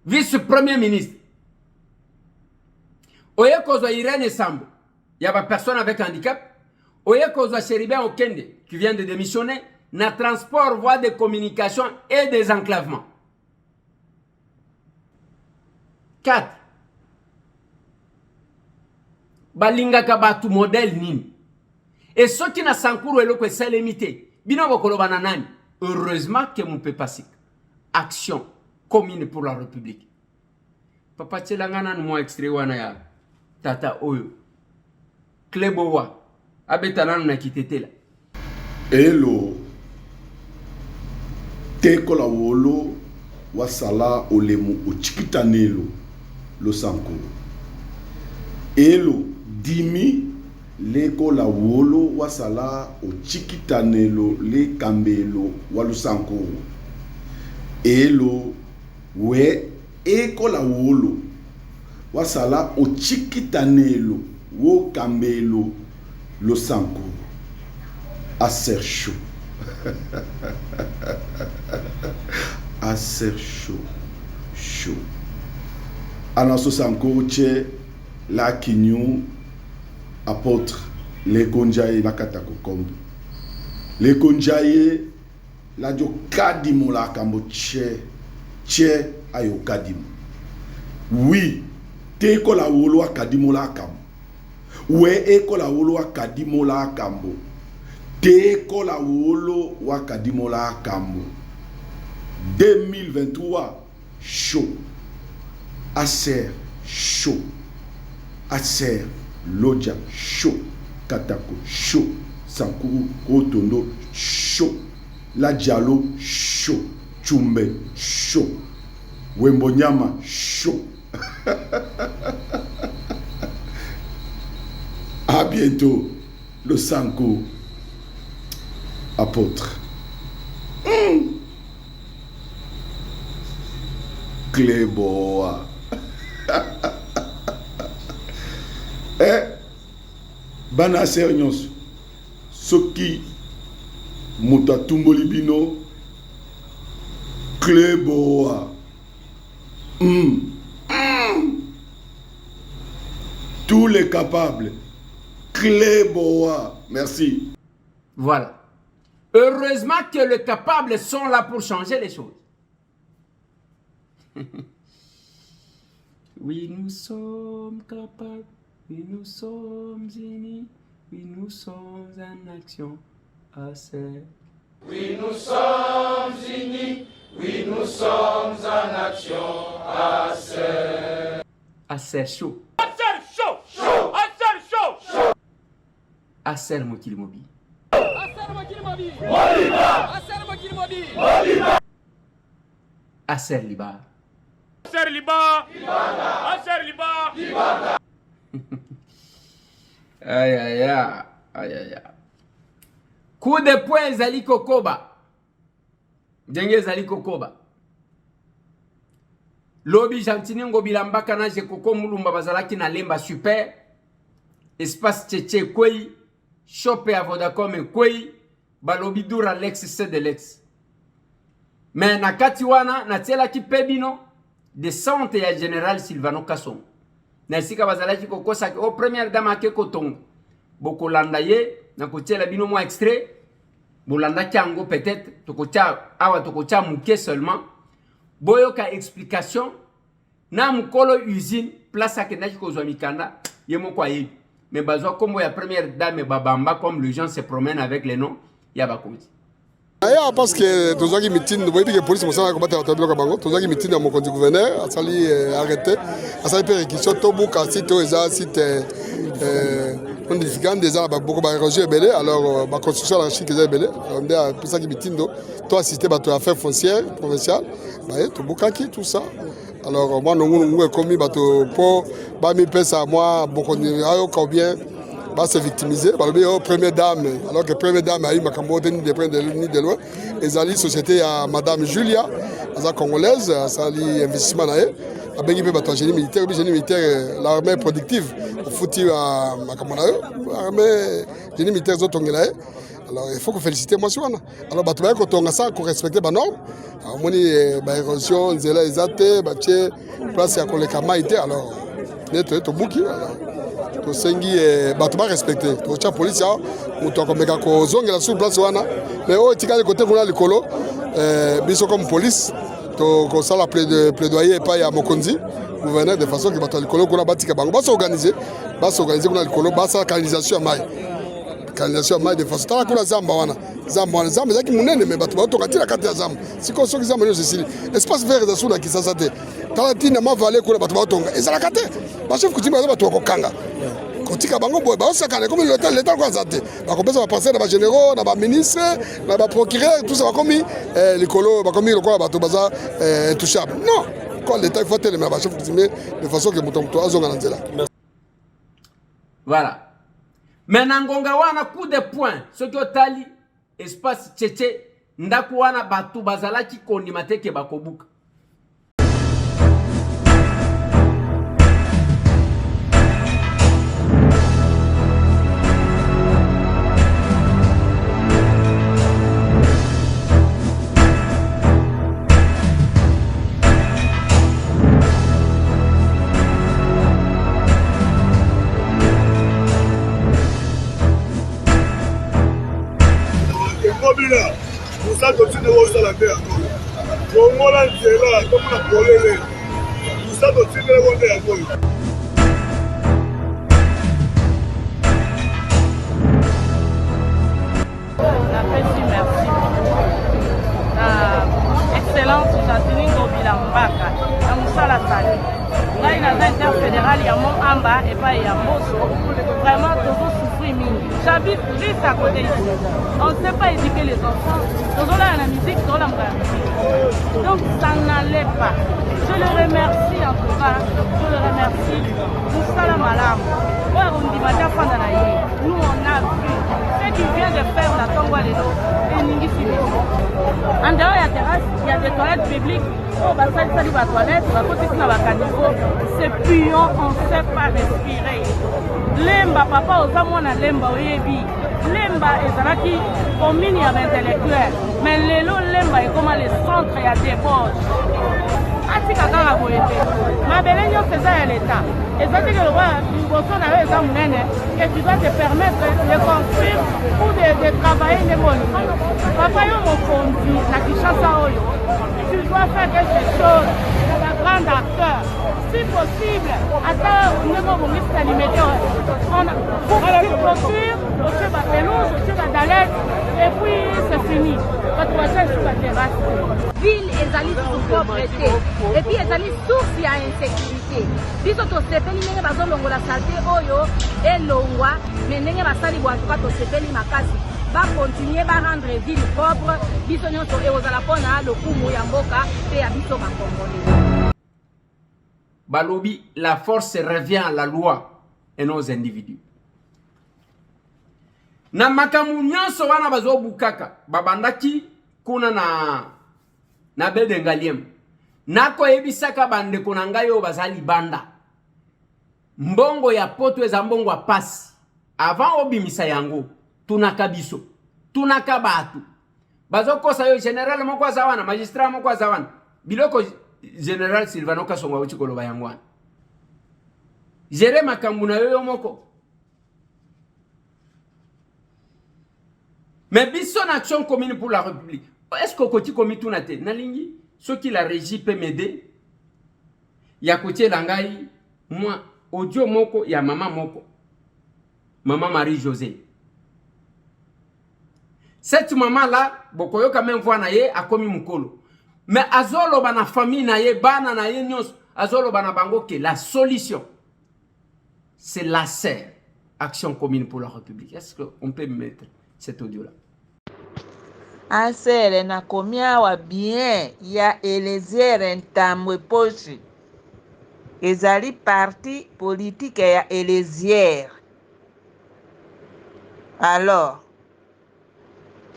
Speaker 3: vice-premier ministre. Oye kozwa Irene Sambo. Il y a une personne avec handicap. Oye kozwa Cheribin Okende qui vient de démissionner. Na transport, voie de communication et des enclavements. 4. Balingaka batu modèle nini. Et ceux qui n'a sankuru eloko c'est limité. Bino bokoloba na nani. Heureusement que mon peut passer. Action commune pour la République. Papa tselangana mo extrait wana ya tata oyo. Klebowa abetana na kitetela.
Speaker 16: Hello. Teko la wolo wasala olemu uchikitanelo lo sankuru. Hello. Dimi leko la wolo wasala o chikitanelo le kambelo walusankoro. Elo we eko la wolo wasala o chikitanelo wo kambelo lo sankoro. Aser chaud. Aser chaud. Chaud. Anaso sankoro che la kinyu apôtre les konjaye nakatako kombo les konjaye la jo kadimo la kambo che ayo kadimo oui te ko la wolo akadimo la kambo we e ko la wolo akadimo la kambo te ko la wolo akadimo la kambo 2023 chaud aser chaud aser Lodja chaud, Katako chaud, Sankuru Kotondo chaud, La Diallo chaud, Chumbe chaud, Wembonyama chaud. À bientôt, le Sanko apôtre. Cléboa. Bana sernyos soki mutatumboli bino Cléboa. Tous les capables Cléboa. Merci.
Speaker 3: Voilà. Heureusement que les capables sont là pour changer les choses. Oui, nous sommes capables. Oui, nous sommes unis. Oui, nous sommes en action. Assez.
Speaker 17: Oui, nous sommes unis. Oui, nous sommes en action. Assez.
Speaker 3: Assez chaud.
Speaker 17: Assez chaud. Chaud. Assez chaud. Chaud.
Speaker 3: Assez Mokili Mobi.
Speaker 17: Assez Mokili Mobi. Assez Mokili Mobi.
Speaker 3: Assez Liba.
Speaker 17: Assez Liba. Assez Liba. Liba.
Speaker 3: Aïe aïe aïe. Aïe aïe. Coup de poing Zali Kokoba. Denge Zali Kokoba. Lobi Jantini Ngobilamba Kana Jekoko Mulumba Bazalaki na Lemba super. Espace Tchétché Kwei. Chopé à Vodacom Kwei. Balobi Dura Lex c'est de Lex. Mais na Katiwana na Tiela ki Pebino. De santé ya Général Silvano Kasson. Na sika bazalaki kokosa au première dame ake kotonga. Boko landa ye na kotiela bino mo extrait. Bolanda kiango peut-être tokotia awa tokotia muke seulement. Boyoka explication na mukolo usine place akenaki kozwa mikanda yemo kwa yebi. Mais bazwa kombo ya première dame babamba comme les gens se promènent avec les noms ya bakomiti.
Speaker 11: Aya parce que tozaki meeting nous voyez que police mosala ko batela tablo bango tozaki meeting na mokonzi gouverneur asali arrêté asali péréquisition tobuka site eza site on dit quand déjà beaucoup ba érosion belé alors ba construction la chic eza belé on dit pour ça qui meeting do toi assister ba to affaires foncières provinciales ba tobuka qui tout ça alors moi nous commis ba to po ba mi pesa moi beaucoup ayo combien va se victimiser. Première dame, alors que première dame a eu ma Cambodge ni de loin. Et ali société à Madame Julia, la congolaise, ça ali investissement là. Avec un génie militaire, l'armée productive, foutu à ma Cambodge, l'armée génie militaire zotongela. Alors il faut que féliciter moi sur alors battu quand on a ça qu'on respecte les normes. Alors moni érosion, zela ezate, baché place à koleka maïté alors net to buki alors tosengi bato ba respecter tocha police ya muto komeka ko zongela sur place wana mais o tikali côté kuna likolo biso comme police to ko sala plaidoyer pa ya mokonzi gouverneur de façon que bato likolo kuna batika bango ba s'organiser kuna likolo ba sa canalisation ya mai de façon tala kuna zamba wana zamba zaki munene mais bato ba to katila kati ya zamba siko soki zamba yo sesili espace vert za suna kisasa te tala tina ma vale kuna bato ba tonga ezala kate ba chef kutimba za bato ko kanga kotika bango boy ba osakana comme l'état kwa zate ba kopesa ba passer na ba généraux na ba ministre na ba procureur tout ça ba komi likolo ba komi lokolo bato baza intouchable non quand l'état il faut tellement ba chef kutimba de façon que mutomto azonga na nzela.
Speaker 3: Voilà. Maintenant ngonga wana coup de poing ce que otali espace tchétché ndaku wana batu bazalaki kondima teke bakobuka.
Speaker 18: Mobila, pour ça que tu ne vois pas la terre. Pour moi, là, c'est là, comme on a collé. Pour ça que tu ne vois pas la terre.
Speaker 19: Merci. Excellence, Jantini Ngobila Mbaka. Na Moussala Sali. Là, il y a un interfédéral, il y a mon Amba et pas il y a Mosso. Vraiment, toujours souffrir mingi. J'habite juste à côté ici. On ne sait pas éduquer les enfants. Toujours là, la musique, toujours la musique. Donc, ça n'allait pas. Je le remercie en tout cas. Je le remercie. Moussala Malam. Nous, on a vu ce qu'il vient de faire la Tongwa Lelo et Ningi Sibi. En dehors, il y a des toilettes publiques. Oh, bah, ça, il y a des toilettes. C'est puant, on ne sait pas respirer. Lemba, papa, aux amours, Lemba, Oyebi. Lemba, Ezalaki, commune, il y a intellectuel. Mais Lelo, Lemba, est comme les centres, il y a des poches. ezotika kaka boye te mabele nyonso eza ya leta eza teke lokola liboso na yo eza monene que tu dois te permettre de construire ou de travailler ndenge olingi papa yo mokonzi na Kinshasa oyo tu dois faire quelque chose de grand acteur si possible ata ndenge obongisi na limeteur clôture otie bapelouse otie badalete et puis c'est fini bato baza sur baterrasse
Speaker 20: ville ezali sous pauvreté et puis ezali source ya insécurité biso tosepeli ndenge bazolongola salte oyo elongwa me ndenge basali bwatuka tosepeli makasi bakontinue barendre ville propre biso nyonso ekozala mpona lokumu ya mboka mpe ya biso bakongolais.
Speaker 3: Balobi, la force revient à la loi et non aux individus. Na makamu nyonso wana bazo bukaka babandaki kuna na bedengaliem nako ebisaka bande kuna ngayo bazali banda mbongo ya poto eza mbongo ya pasi avant obimisa yango tunaka biso tunaka batu bazo kosa yo general moko azawana magistrat moko azawana biloko General Silvano Kasonga uchi koloba yangwana jere makambu na yo moko. Mais biso na action commune pour la République. Est-ce que koti komi tunate nalingi ceux qui la régie peut m'aider ya kotie langai moi audio moko ya mama moko maman Marie José. Cette maman là bokoyo quand même voir na ye akomi mukolo. Mais azolo bana famille na ye bana na ye nyos azolo bana bango que la solution c'est la serre action commune pour la République. Est-ce qu'on peut mettre cet audio là?
Speaker 21: Asere na komia wa bien ya Eliezer Ntambwe Poshi ezali parti politique ya Eliezer. Alors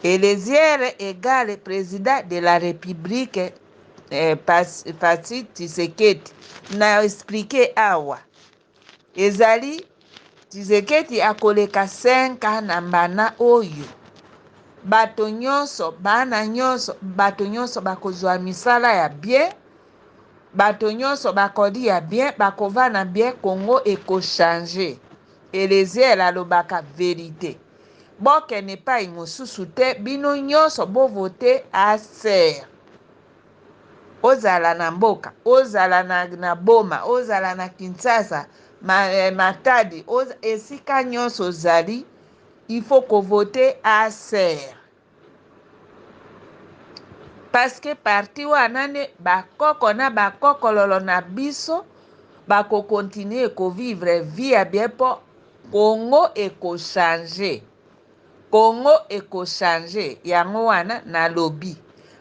Speaker 21: Eliezer égale président de la République Fatou Tshisekedi na expliqué awa ezali Tshisekedi akoleka 5 na mbana oyo bato nyonso bana nyonso bato nyonso bakozwa misala ya bien bato nyonso bakolia bien bakovana bien Congo ekochange. Eliezer alobaka vérité boke ne pas mosusu te bino nyonso bovote ASER ozala na mboka ozala na boma ozala na Kinshasa Matadi esika nyonso ozali il faut que voter ASER parce que parti wanane bakoko na bakokololo na biso bako continuer ko vivre vie ya bien po Congo ekochange. Congo ekochange yango wana na lobby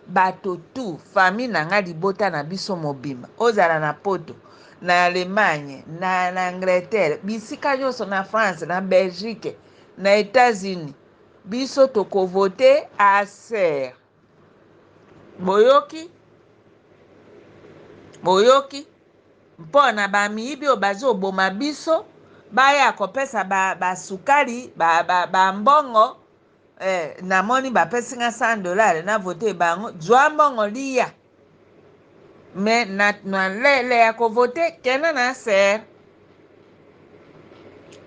Speaker 21: bato tu famille nanga libota na biso mobimba ozala na poto na Allemagne na Angleterre bisika nyonso na France na Belgique na États-Unis biso toko voter ASER. Boyoki mpona bamiyibi oyo bazoboma biso baya kopesa basukali mbongo namoni bapesinga $100 na vote bango zwa mbongo liya me na lele ya kovote kena na ASER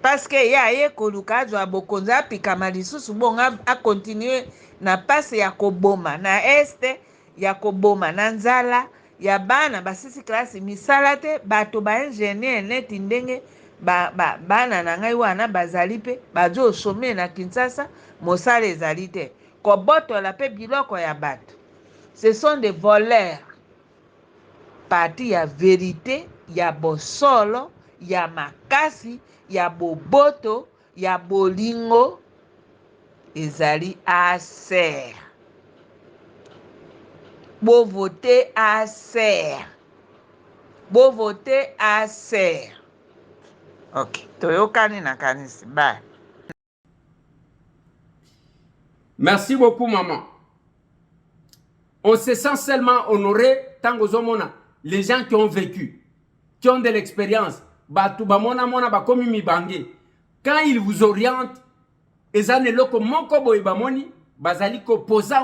Speaker 21: parce que ya ye koluka azwa bokonzi apikama lisusu bongo akontinue na pasi ya koboma na este ya koboma na nzala ya bana basisi klasi misala te bato baingenier neti ndenge bana na ngai wana bazali pe bazo some na Kinshasa mosala ezali te kobotola pe biloko ya bato. Ce sont des voleurs. Parti ya vérité ya bosolo ya makasi ya boboto ya bolingo ezali ASER. Bo voter ASER. Bo voter ASER. Ok, toyokani na kanisi. Bye.
Speaker 3: Merci beaucoup, maman. On se sent seulement honoré tant que les gens qui ont vécu, qui ont de l'expérience. Quand ils vous orientent, ils ont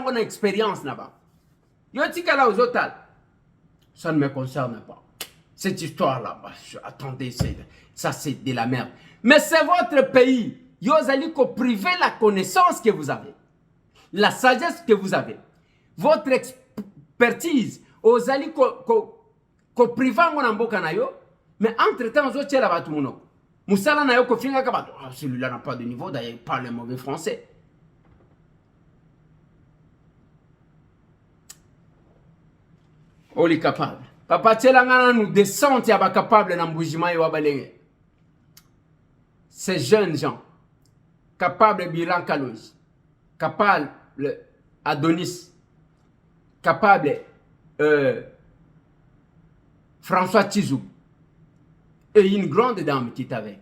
Speaker 3: une expérience là-bas. Yo tika la ozotal. Ça ne me concerne pas. Cette histoire-là, attendez, ça c'est de la merde. Mais c'est votre pays. Vous allez priver la connaissance que vous avez. La sagesse que vous avez. Votre expertise. Vous allez priver mboka na yo. Mais entre-temps, vous allez la batumuno. Moussala na yo ko finga kabato. Celui-là n'a pas de niveau, d'ailleurs, il parle mauvais français. Oli capable. Papa Tchelangana nous descend ya ba capable na mbujima yo balenge. Ces jeunes gens capables Bilan Kalouz, capables Adonis, capables François Tizou et une grande dame qui est avec.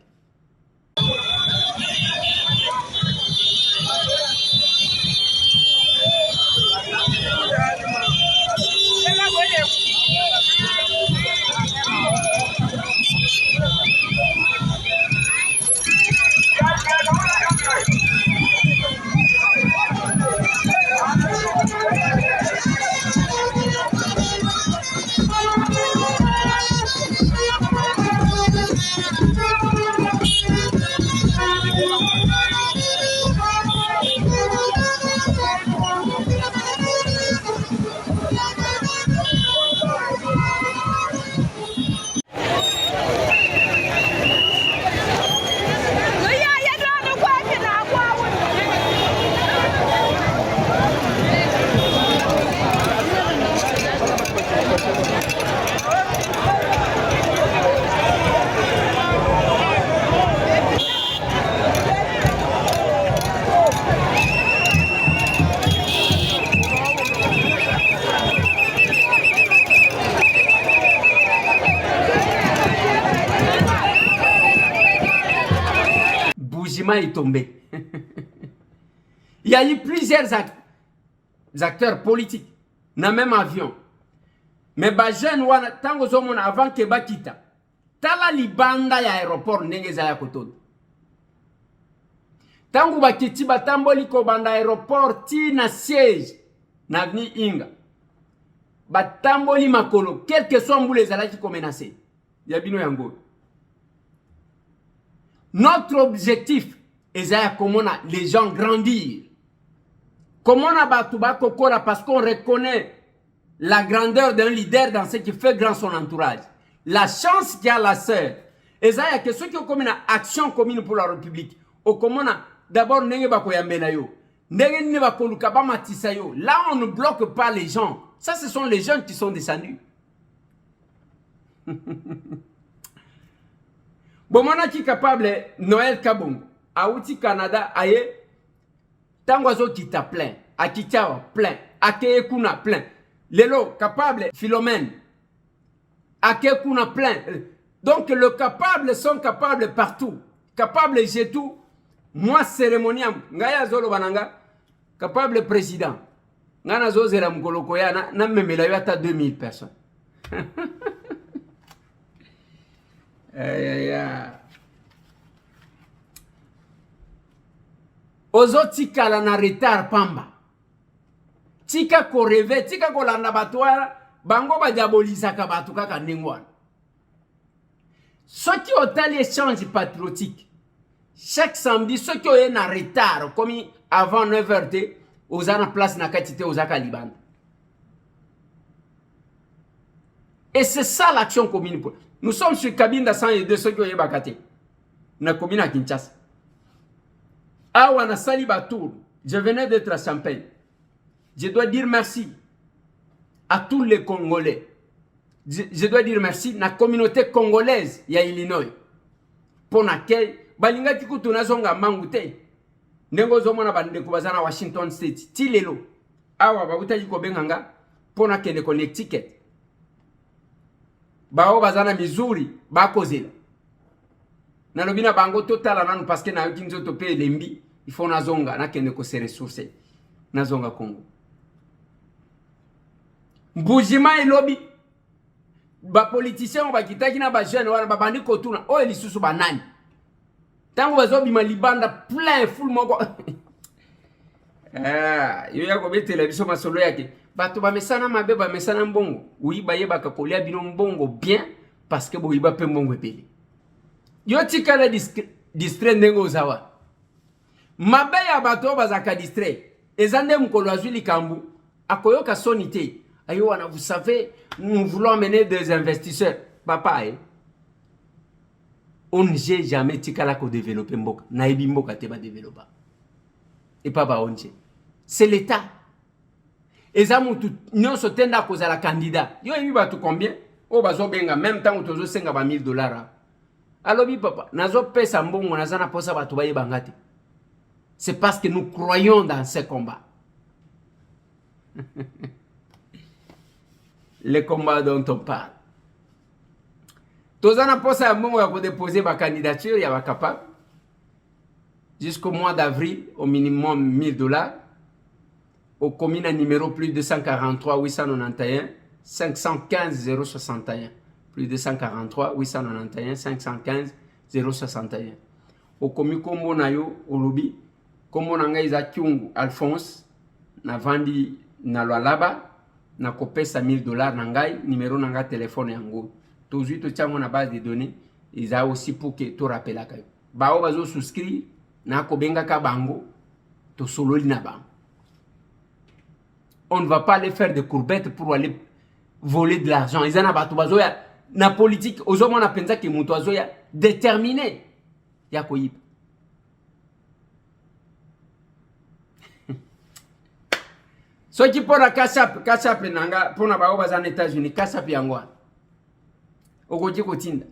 Speaker 3: Est tombé. Il y a eu plusieurs acteurs politiques dans le même avion. Mais les jeunes, avant que bakita, tala libanda ya aéroport nengeza ya kotodo. Tangu bakiti batamboli ko banda aéroport ti na siège na avenue Inga. Batamboli makolo, quel que soit mbule zalaki ko menacé. Yabino yango. Notre objectif est comment les gens grandir. Comment on a battuba kokora parce qu'on reconnaît la grandeur d'un leader dans ce qui fait grand son entourage. La chance qu'il y a la sœur. Et ça y a que ceux qui ont comme une action commune pour la République. Au comment d'abord nenge bako yambena yo. Nenge ne bako lukaba matisa yo. Là on ne bloque pas les gens. Ça ce sont les jeunes qui sont descendus. Bon, mon qui capable Noël Kabong, Aouti Canada, aye, Tangwazo qui t'a plein, Akitiawa plein, Akekuna plein, Lelo capable Philomène, Akekuna plein. Donc le capable sont capables partout, capable j'ai tout. Moi cérémoniam, Ngaya Zolo Bananga, capable président, Ngana Zozera Mkolokoya, n'a même la 2000 personnes. Ozo tika la na retard pamba. Tika ko reve, tika ko landa batwara, bango ba diabolisa ka batu kaka ndengwana. Ceux qui ont l'échange patriotique, chaque samedi, ceux qui ont un retard, comme avant 9h, aux en place na katite aux Akaliban. Et c'est ça l'action commune. Nous sommes sur cabine d'ascent et de ceux qui ont bakate. Na commune à Kinshasa. Awa na sali batour. Je venais d'être à Champagne. Je dois dire merci à tous les Congolais. Je dois dire merci à la communauté congolaise ya Illinois. Pour laquelle balinga kikutu nazonga mangute. Nengo zomona bande kubazana Washington State. Tilelo. Awa babuta yiko benganga pour na kende Connecticut. Bao bazana Missouri bakozela. Na lobina bango totala nanu parce que na yokinzo topé lembi il faut nazonga na kende ko se ressources nazonga Congo. Mbujima elobi ba politiciens ba kitaki na ba jeune wana ba bandi kotuna o elisusu banani. Tango bazobi malibanda plein full moko. Yo ya ko be télévision masolo yake bato bamesana mabe bamesana mbongo oyiba yebaka kolia bino mbongo bien parce que boyiba pe mbongo ebele yo tikala distrait ndenge ozawa mabe ya bato bazaka distrait ezande mukolo azwi likambu akoyoka soni te ayo wana vous savez nous voulons amener des investisseurs papa on ne j'ai jamais tikala ko développer mboka na ebi mboka te ba développer et pas ba onje c'est l'état eza mutu nyonso tenda kozala candidat yo ebi bato combien o bazo benga même temps tozo senga ba $1000 alobi papa nazo pesa mbongo nazana posa bato ba yebanga te c'est parce que nous croyons dans ce combat. Le combat dont on parle. Tous en posa ya mbongo ya ko déposer ma candidature ya ba capable jusqu'au mois d'avril au minimum $1000 au commune numéro plus de 243 891 515 061 plus de 143 891 515 061 au commune kombo na yo olobi kombo na ngai za Kyungu Alphonse na vandi na Lwalaba na kopesa $1000 na ngai numéro na ngai téléphone yango tozui to tiango na base de données ils a aussi pour que to rappela ka ba o bazo souscrire na ko benga ka bango to sololi na bango. On ne va pas aller faire des courbettes pour aller voler de l'argent. Ils en a bato bazo ya na politique ozomo na penza ke muto azo ya déterminé ya koyip. So qui pour la Kachap nanga pour na bao bazan États-Unis Kachap yangwa. Ogoji kotinda.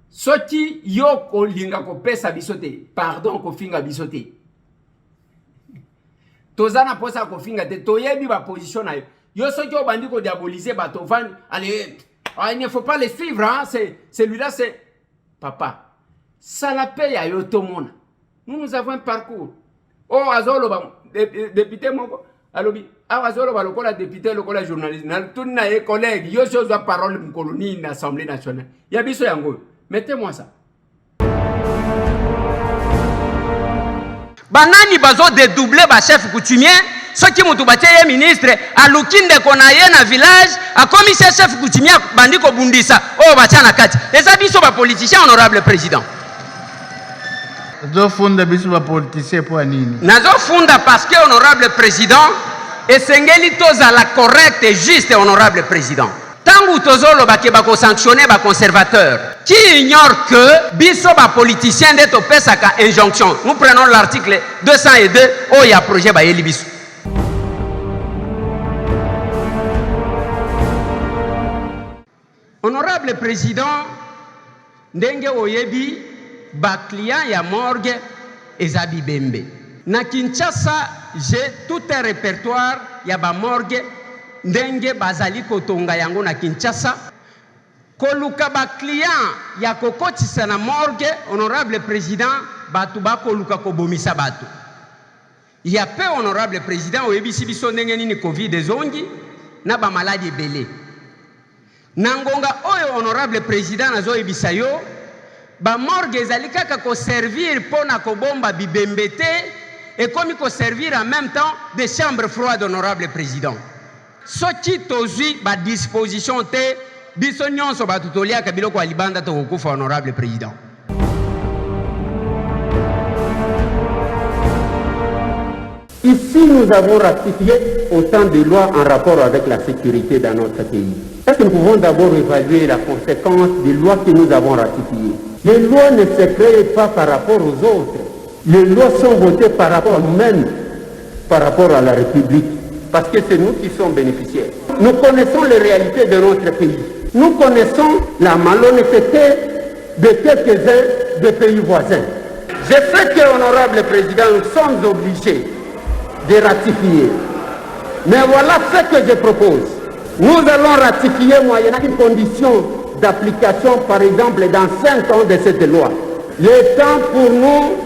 Speaker 3: So qui yo ko linga ko pesa bisote, pardon ko finga bisote. Tozana posa ko finga te toyebi ba position na yo. Yo so qui o bandi ko diaboliser bato van allez il ne faut pas les suivre hein, c'est celui-là c'est papa. Ça la paye à yo to mona. Nous avons un parcours. Oh azolo ba député moko alobi azolo ba lokola député lokola journaliste na tunna e collègue yo chose wa parole mkoloni na Assemblée nationale ya biso yango mettez-moi ça banani bazo dédoubler ba chef coutumier soki mutu batie ministre alukinde konaye na village a commissaire chef coutumier bandi ko bundisa oh bachana kati eza biso ba politicien honorable président.
Speaker 2: Nazo funda biso ba politicien pour nini?
Speaker 3: Nazo funda parce que honorable président esengeli toza la correcte et juste honorable président. Tangu tozolo ba ke ba ko sanctionner ba conservateur qui ignore que biso ba politicien de to pesa ka injonction. Nous prenons l'article 202 oh ya projet ba yeli biso. Honorable président ndenge oyebi ba client ya morgue ezabi bembe na Kinshasa j'ai tout un répertoire ya ba morgue ndenge bazali kotonga yango na Kinshasa koluka ba client ya kokotisa na morgue honorable président batu ba koluka kobomisa batu ya pe honorable président oyebisi biso ndenge nini covid ezongi na ba maladie belé na ngonga oyo honorable président nazo yebisa yo ba morgue ezali kaka ko servir pona ko bomba bibembe te et comme ko servir en même temps des chambres froides honorable président soki tozwi ba disposition te biso nyonso ba tutolia ka biloko alibanda to kokufa honorable président.
Speaker 7: Ici nous avons ratifié autant de lois en rapport avec la sécurité dans notre pays. Est-ce que nous pouvons d'abord évaluer la conséquence des lois que nous avons ratifiées? Les lois ne se créent pas par rapport aux autres. Les lois sont votées par rapport à nous-mêmes, par rapport à la République, parce que c'est nous qui sommes bénéficiaires. Nous connaissons les réalités de notre pays. Nous connaissons la malhonnêteté de quelques-uns des pays voisins. Je sais que, honorable président, nous sommes obligés de ratifier. Mais voilà ce que je propose. Nous allons ratifier moyennant une condition d'application, par exemple, dans 5 ans de cette loi. Il est temps pour nous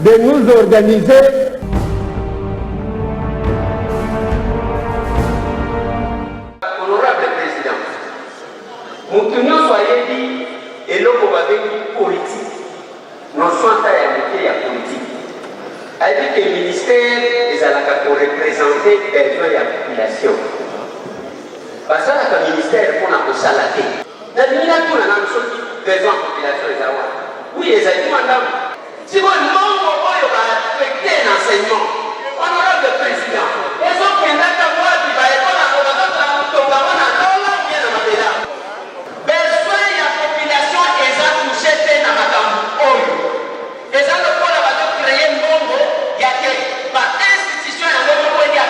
Speaker 7: de nous organiser.
Speaker 3: Honorable président, nous soyez et l'homme politique, nos soins à la politique. Elle dit que le ministère est à la
Speaker 7: représenter besoin de la population. Parce que le ministère pour la salade. La ministre pour la besoin de la population est là. Oui, les amis, madame. Si vous membre va affecter l'enseignement, honorable président, les autres qui n'ont pas voir qui va être la besoin de la population est à toucher dans la madame. Et ça ne peut pas créer un nombre, il y a que institution et un nombre qui a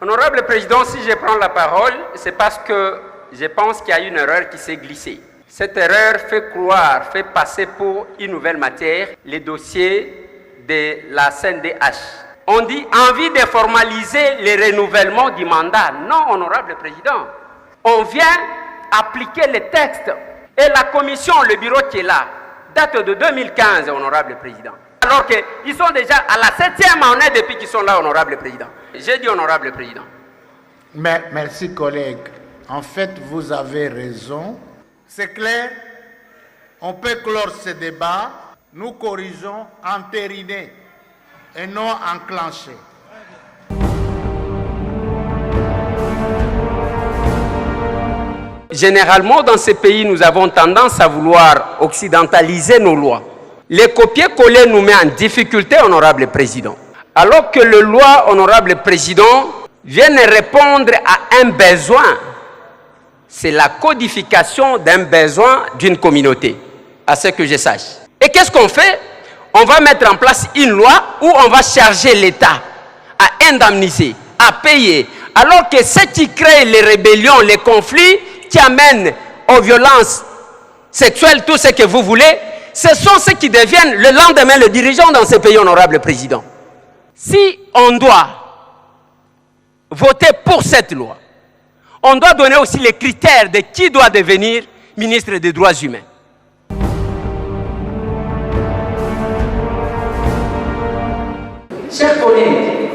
Speaker 7: Honorable Président, si je prends la parole, c'est parce que je pense qu'il y a une erreur qui s'est glissée. Cette erreur fait croire, fait passer pour une nouvelle matière les dossiers de la CNDH. On dit envie de formaliser le renouvellement du mandat. Non, Honorable Président. On vient appliquer les textes. Et la commission, le bureau qui est là, date de 2015, Honorable Président. Alors qu'ils sont déjà à la 7e année depuis qu'ils sont là, Honorable Président. J'ai dit Honorable Président.
Speaker 2: Mais, merci, collègue. En fait, vous avez raison. C'est clair, on peut clore ce débat. Nous corrigeons entériner et non enclencher.
Speaker 7: Généralement, dans ces pays, nous avons tendance à vouloir occidentaliser nos lois. Les copier-coller nous met en difficulté, Honorable Président. Alors que le loi, Honorable Président, vient répondre à un besoin. C'est la codification d'un besoin d'une communauté, à ce que je sache. Et qu'est-ce qu'on fait? On va mettre en place une loi où on va charger l'État à indemniser, à payer. Alors que ce qui crée les rébellions, les conflits, qui amènent aux violences sexuelles, tout ce que vous voulez, ce sont ceux qui deviennent le lendemain le dirigeant dans ces pays, Honorable Président. Si on doit voter pour cette loi, on doit donner aussi les critères de qui doit devenir ministre des Droits humains. Chers collègues,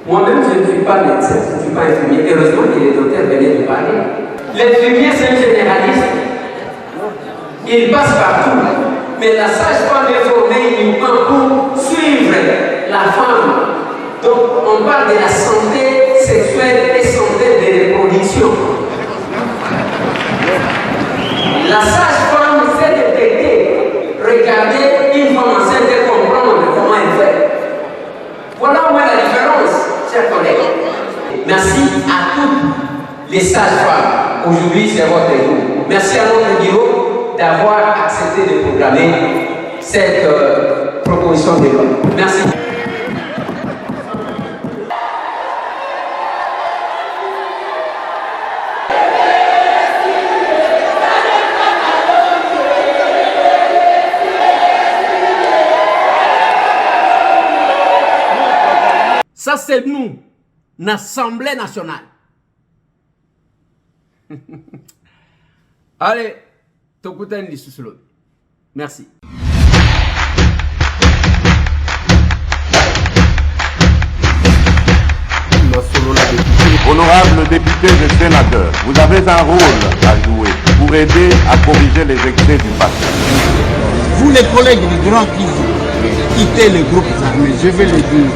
Speaker 7: moi-même je ne suis pas médecin, je ne suis pas infirmier. Heureusement que les docteurs venaient de parler. L'infirmier c'est un généraliste. Il passe partout. Mais la sage-femme est formée uniquement pour suivre la femme. Donc on parle de la santé sexuelle et santé de reproduction. La sage-femme sait détecter, regarder une femme enceinte et comprendre comment elle fait. Voilà où est la différence, chers collègues. Merci à toutes les sages-femmes. Aujourd'hui, c'est votre jour. Merci à notre bureau d'avoir accepté de programmer cette proposition de loi. Merci.
Speaker 3: Ça, c'est nous, l'Assemblée nationale. Allez, Tokutan Lissuslo. Merci.
Speaker 1: Honorables députés et sénateurs, vous avez un rôle à jouer pour aider à corriger les excès du passé.
Speaker 2: Vous les collègues du Grand Kivu, quittez les groupes armés, je vais le dire.